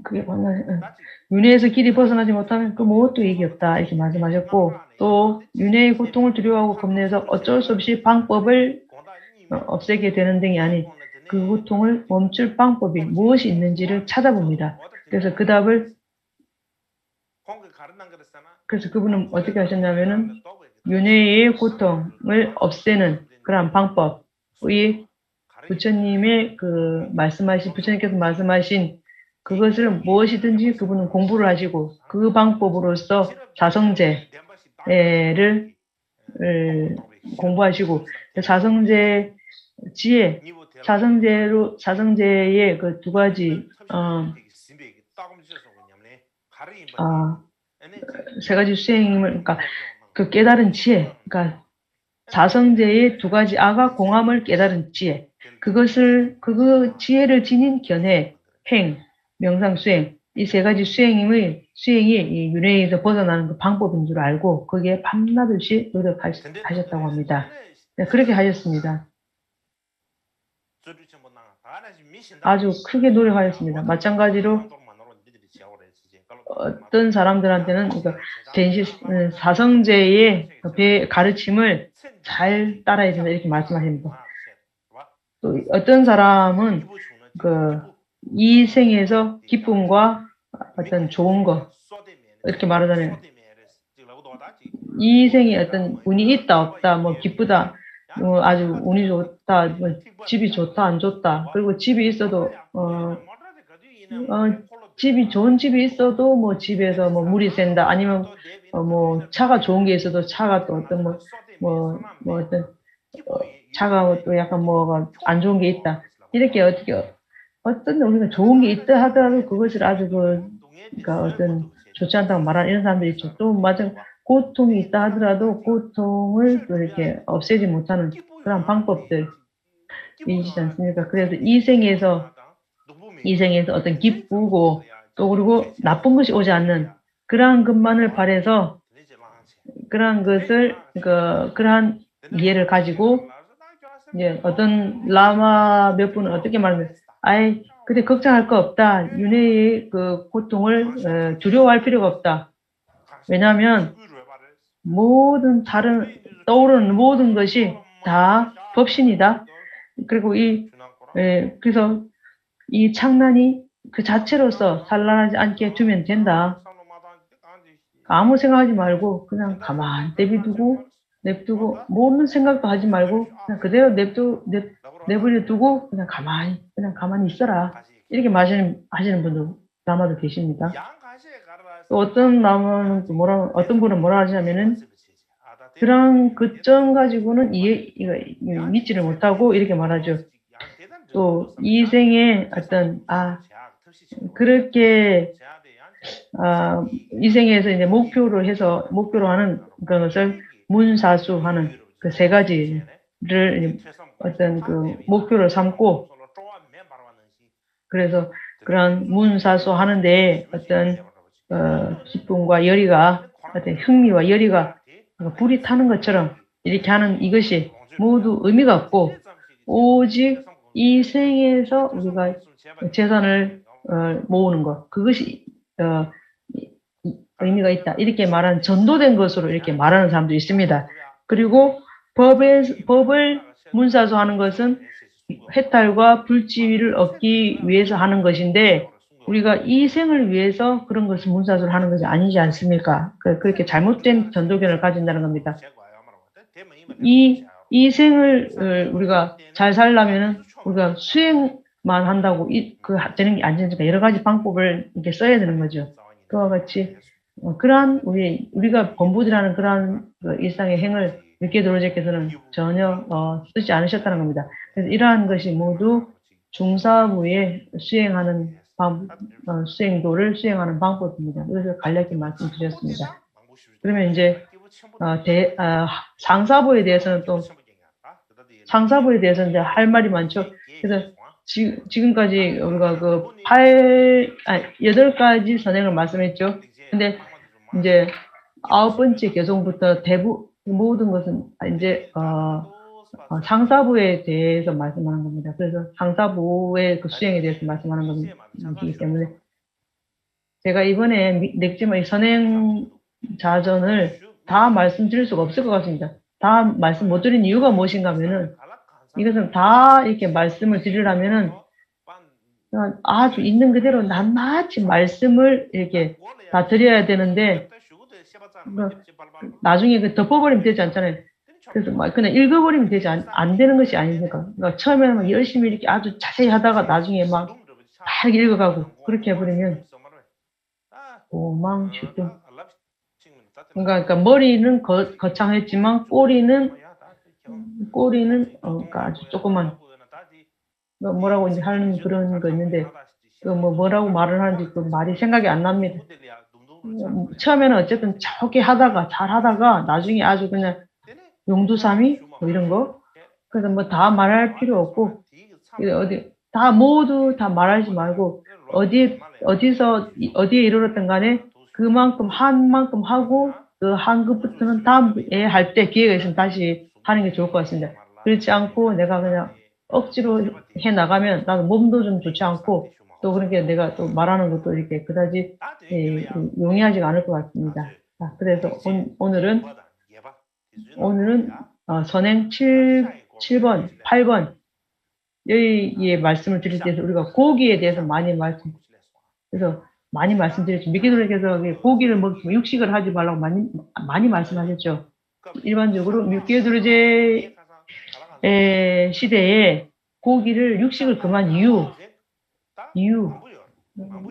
그게 윤회에서 길이 벗어나지 못하면 그 무엇도 이익이 없다 이렇게 말씀하셨고, 또 윤회의 고통을 두려워하고 겁내서 어쩔 수 없이 방법을 없애게 되는 등이 아닌 그 고통을 멈출 방법이 무엇이 있는지를 찾아봅니다. 그래서 그분은 어떻게 하셨냐면은 윤회의 고통을 없애는 그런 방법의 부처님께서 말씀하신 그것을 무엇이든지 그분은 공부를 하시고 그 방법으로서 자성제를 공부하시고 자성제의 그 두 가지 세 가지 수행을 그러니까 그 깨달은 지혜, 그러니까 자성제의 두 가지 아가 공함을 깨달은 지혜, 그 지혜를 지닌 견해, 행, 명상 수행, 이 세 가지 수행이 이 윤회에서 벗어나는 그 방법인 줄 알고 거기에 밤낮없이 노력하셨다고 합니다. 그렇게 하셨습니다. 아주 크게 노력하였습니다. 마찬가지로 어떤 사람들한테는 사성제의 가르침을 잘 따라야 된다 이렇게 말씀하십니다. 또 어떤 사람은 이 생에서 기쁨과 어떤 좋은 것 이렇게 말하자면 이 생에 어떤 운이 있다 없다 뭐 기쁘다 아주 운이 좋다 뭐 집이 좋다 안 좋다, 그리고 집이 있어도 좋은 집이 있어도 뭐 집에서 뭐 물이 샌다, 아니면 뭐 차가 좋은 게 있어도 차가 또 어떤 차가 또 약간 뭐가 안 좋은 게 있다, 이렇게 어떤 우리가 좋은 게 있다 하더라도 그것을 아주 그러니까 어떤 좋지 않다고 말하는 이런 사람들이 있죠. 또 맞아, 고통이 있다 하더라도 고통을 또 이렇게 없애지 못하는 그런 방법들이시지 않습니까? 그래서 이 생에서 어떤 기쁘고 또 그리고 나쁜 것이 오지 않는 그러한 것만을 바라서 그러한 이해를 가지고 이제 어떤 라마 몇 분은 어떻게 말하면 근데 걱정할 거 없다. 윤회의 그 고통을 두려워할 필요가 없다. 왜냐하면 떠오르는 모든 것이 다 법신이다. 그리고 그래서 이 창난이 그 자체로서 산란하지 않게 두면 된다. 아무 생각하지 말고 그냥 가만히 냅두고 모르는 생각도 하지 말고 그냥 그대로 내버려 두고 그냥 가만히 있어라. 이렇게 하시는 분도 라마도 계십니다. 또 어떤 분은 뭐라 하시냐면은 그런 그점 가지고는 믿지를 못하고 이렇게 말하죠. 또 이 생에 어떤 그렇게 이 생에서 이제 목표로 하는 것을 문사수하는 그 세 가지를 어떤 그 목표로 삼고, 그래서 그런 문사수하는데 어떤 기쁨과 열의가, 어떤 흥미와 열의가 불이 타는 것처럼 이렇게 하는 이것이 모두 의미가 없고, 오직 이 생에서 우리가 재산을 모으는 것, 그것이 의미가 있다, 이렇게 말하는, 전도된 것으로 이렇게 말하는 사람도 있습니다. 그리고 법을 문사수하는 것은 해탈과 불지위를 얻기 위해서 하는 것인데, 우리가 이 생을 위해서 그런 것을 문사수를 하는 것이 아니지 않습니까? 그렇게 잘못된 전도견을 가진다는 겁니다. 이 생을 우리가 잘 살려면은 우리가 수행만 한다고 되는 게 아니니까 여러 가지 방법을 이렇게 써야 되는 거죠. 그와 같이 그러한 우리가 범부디라는 그러한 일상의 행을 밀계도로제께서는 전혀 쓰지 않으셨다는 겁니다. 그래서 이러한 것이 모두 중사부에 수행하는 수행도를 수행하는 방법입니다. 그래서 간략히 말씀드렸습니다. 그러면 이제 상사부에 대해서는 이제 할 말이 많죠. 그래서 지금까지 우리가 8가지 선행을 말씀했죠. 근데 이제 9번째 개송부터 모든 것은 이제 상사부에 대해서 말씀하는 겁니다. 그래서 상사부의 그 수행에 대해서 말씀하는 것이기 때문에 제가 이번에 냈지만 이 선행자전을 다 말씀드릴 수가 없을 것 같습니다. 다 말씀 못 드린 이유가 무엇인가 하면은, 이것은 다 이렇게 말씀을 드리려면은 아주 있는 그대로 낱낱이 말씀을 이렇게 다 드려야 되는데, 나중에 덮어버리면 되지 않잖아요. 그래서 그냥 읽어버리면 되지 안 되는 것이 아닙니까? 그러니까 처음에는 막 열심히 이렇게 아주 자세히 하다가 나중에 막 이렇게 읽어가고 그렇게 해버리면 오망슈등. 그러니까 머리는 거창했지만 꼬리는 그러니까 아주 조그만, 뭐라고 이제 하는 그런 거 있는데, 뭐라고 말을 하는지 그 말이 생각이 안 납니다. 처음에는 어쨌든 저렇게 잘 하다가 나중에 아주 그냥 용두사미 뭐 이런 거. 그래서 뭐 다 말할 필요 없고, 모두 다 말하지 말고 어디에 이르렀든 간에 그만큼 한 만큼 하고, 그 한 것부터는 다음에 할 때 기회가 있으면 다시 하는 게 좋을 것 같습니다. 그렇지 않고 내가 그냥 억지로 해 나가면 나도 몸도 좀 좋지 않고, 또 그렇게 내가 또 말하는 것도 이렇게 그다지 용이하지가 않을 것 같습니다. 그래서 오늘은 선행 7번, 8번 여기에 말씀을 드릴 때에서 우리가 고기에 대해서 많이 말씀드렸죠. 미개도르께서 고기를 먹고 육식을 하지 말라고 많이 말씀하셨죠. 일반적으로 미개도르제 시대에 고기를 육식을 금한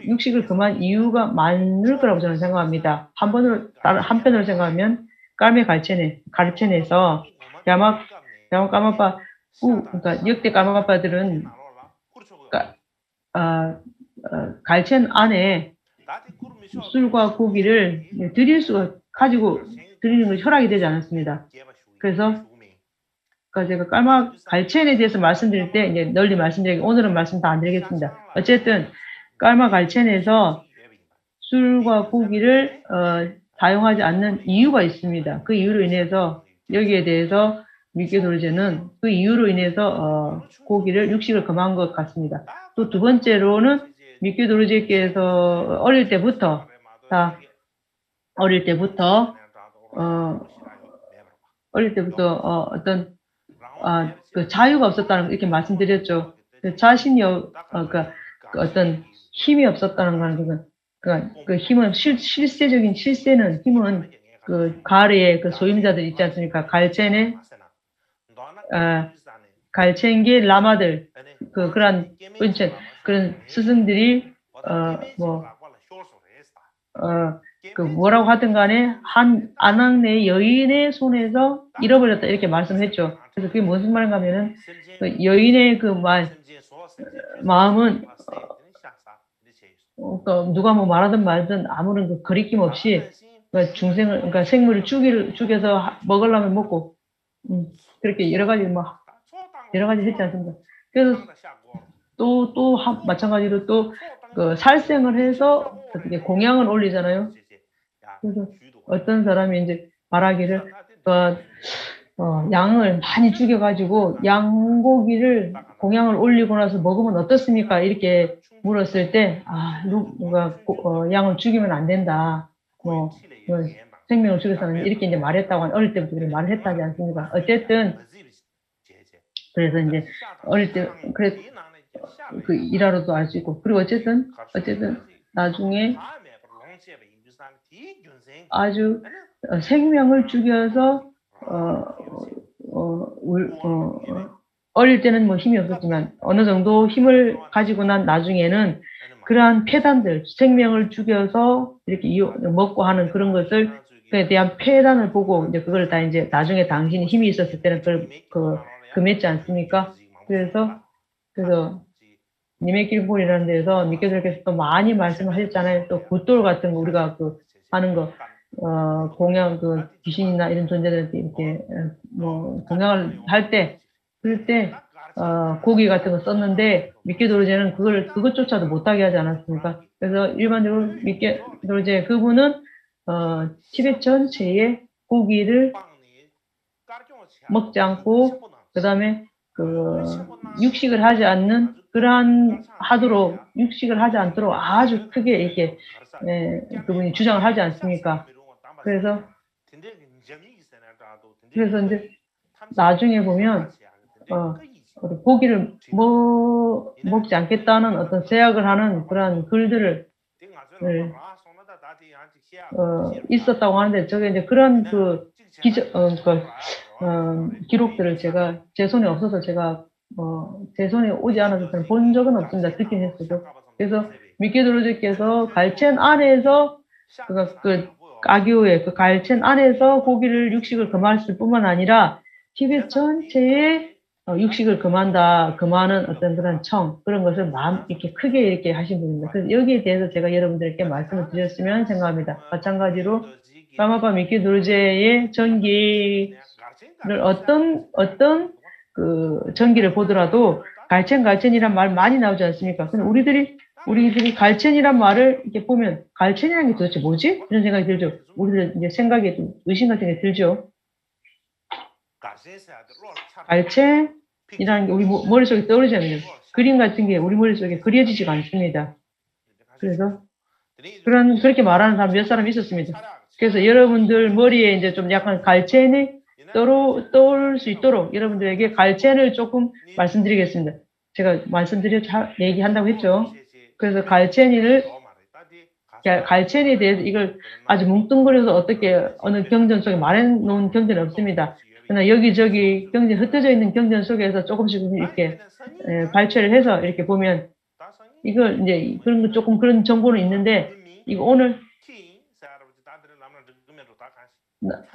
육식을 금한 이유가 많을 거라고 저는 생각합니다. 한편으로 생각하면 깔메 가르체네에서 까마빠 그러니까 역대 까마빠들은 갈첸 안에 술과 고기를 가지고 드리는 것이 허락이 되지 않았습니다. 그래서 제가 갈첸에 대해서 말씀드릴 때 이제 널리 말씀드리고, 오늘은 말씀 다 안 드리겠습니다. 어쨌든 깔마 갈첸에서 술과 고기를 사용하지 않는 이유가 있습니다. 그 이유로 인해서 여기에 대해서 밀계도르제는 그 이유로 인해서 고기를 육식을 금한 것 같습니다. 또 두 번째로는 밀계도르제께서 어릴 때부터 어떤 그 자유가 없었다는, 이렇게 말씀드렸죠. 자신이 어떤 힘이 없었다는 거는, 그 힘은 실세는 힘은 그 가르의 그 소임자들 있지 않습니까? 갈첸계 라마들, 그런 스승들이 그 뭐라고 하든 간에 한 아낙네 여인의 손에서 잃어버렸다 이렇게 말씀했죠. 그래서 그게 무슨 말인가 하면은 그 여인의 그 마음은 그러니까 누가 뭐 말하든 말든 아무런 그 거리낌 없이 그러니까 그러니까 생물을 죽여서 먹으려면 먹고 그렇게 여러 가지 했지 않습니까? 그래서 또 마찬가지로 또 그 살생을 해서 어떻게 공양을 올리잖아요. 그래서 어떤 사람이 이제 말하기를 양을 많이 죽여가지고 양고기를 공양을 올리고 나서 먹으면 어떻습니까? 이렇게 물었을 때 누가 양을 죽이면 안 된다. 생명을 죽여서는 이렇게 이제 말했다고 어릴 때부터 그렇게 말을 했다지 않습니까? 어쨌든 그래서 이제 어릴 때 그 일하러도 알 수 있고 그리고 어쨌든 나중에 아주 생명을 죽여서 어릴 때는 뭐 힘이 없었지만 어느 정도 힘을 가지고 난 나중에는 그러한 폐단들 생명을 죽여서 이렇게 먹고 하는 그런 것을 그에 대한 폐단을 보고 이제 그걸 다 이제 나중에 당신이 힘이 있었을 때는 그걸 금했지 않습니까? 그래서 니메길볼이라는 데서 미께들께서 또 많이 말씀을 하셨잖아요. 또 굿돌 같은 거 우리가 하는 거 공양 귀신이나 이런 존재들한테 이렇게 공양을 할 때 그럴 때 고기 같은 거 썼는데 미케도르제는 그것조차도 못하게 하지 않았습니까? 그래서 일반적으로 미케도르제 그분은 티베트 전체의 고기를 먹지 않고 그다음에 육식을 하지 않는 육식을 하지 않도록 아주 크게 이렇게 그분이 주장을 하지 않습니까? 그래서 이제 나중에 보면 고기를 먹지 않겠다는 어떤 제약을 하는 그런 글들을 있었다고 하는데 저게 이제 그런 기록들을 제가 제 손에 없어서 제 손에 오지 않아서 저는 본 적은 없습니다. 듣긴 했어도. 그래서 미케도르제께서 갈첸 안에서 아교의 갈첸 안에서 고기를 육식을 금했을 뿐만 아니라 티베트 전체에 육식을 금하는 어떤 그런 그런 것을 이렇게 크게 이렇게 하신 분입니다. 그래서 여기에 대해서 제가 여러분들께 말씀을 드렸으면 생각합니다. 마찬가지로 라마파 미케도르제의 전기를 어떤 전기를 보더라도 갈첸이란 말 많이 나오지 않습니까? 근데 우리들이 갈첸이란 말을 이렇게 보면 갈첸이라는 게 도대체 뭐지? 이런 생각이 들죠. 우리들 이제 생각에 좀 의심 같은 게 들죠. 갈첸이라는 게 우리 머릿속에 떠오르지 않아요. 그림 같은 게 우리 머릿속에 그려지지가 않습니다. 그래서 그렇게 말하는 사람 몇 사람 있었습니다. 그래서 여러분들 머리에 이제 좀 약간 갈첸이 떠올 수 있도록 여러분들에게 갈첸을 조금 말씀드리겠습니다. 제가 얘기한다고 했죠. 그래서 갈첸에 대해서 이걸 아주 뭉뚱그려서 어떻게 어느 경전 속에 말해놓은 경전이 없습니다. 그러나 여기저기 흩어져 있는 경전 속에서 조금씩 이렇게 발췌를 해서 이렇게 보면 이걸 이제 그런 정보는 있는데 이거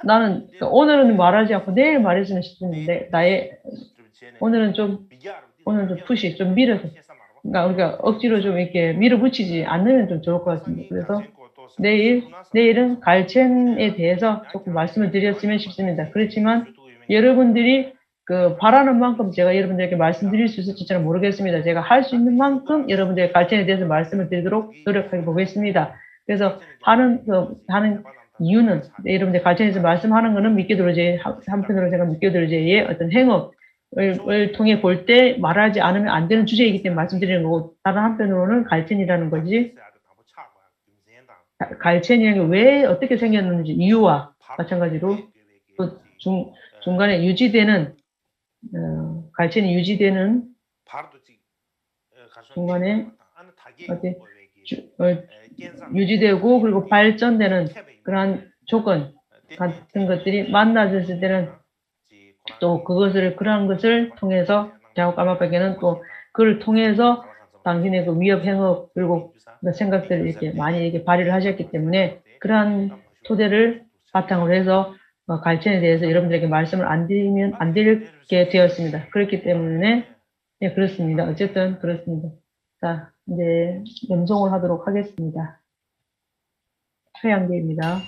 나는 오늘은 말하지 않고 내일 말했으면 싶은데 오늘은 좀 푸시 좀 밀어서 우리가 억지로 좀 이렇게 밀어붙이지 않으면 좀 좋을 것 같습니다. 그래서 내일은 갈첸에 대해서 조금 말씀을 드렸으면 싶습니다. 그렇지만 여러분들이 바라는 만큼 제가 여러분들에게 말씀드릴 수 있을지 잘 모르겠습니다. 제가 할 수 있는 만큼 여러분들의 갈첸에 대해서 말씀을 드리도록 노력해 보겠습니다. 그래서 하는 이유는 여러분들 갈첸에서 말씀하는 거는 미케도르제 한편으로 제가 미케도르제의 어떤 행업을 통해 볼 때 말하지 않으면 안 되는 주제이기 때문에 말씀드리는 거고 다른 한편으로는 갈첸이라는 것이 갈첸이라는 게 왜 어떻게 생겼는지 이유와 마찬가지로 또 중간에 유지되는 갈첸이 유지되는 중간에 유지되고 그리고 발전되는 그러한 조건 같은 것들이 만나졌을 때는 또 그러한 것을 통해서 자오까마빠에게는 또 그걸 통해서 당신의 위협 행업 그리고 생각들을 이렇게 많이 발휘를 하셨기 때문에 그러한 토대를 바탕으로 해서 갈증에 대해서 여러분들에게 말씀을 안 드리게 되었습니다. 그렇기 때문에 네, 그렇습니다. 어쨌든 그렇습니다. 자, 이제 연송을 하도록 하겠습니다. 최양계입니다.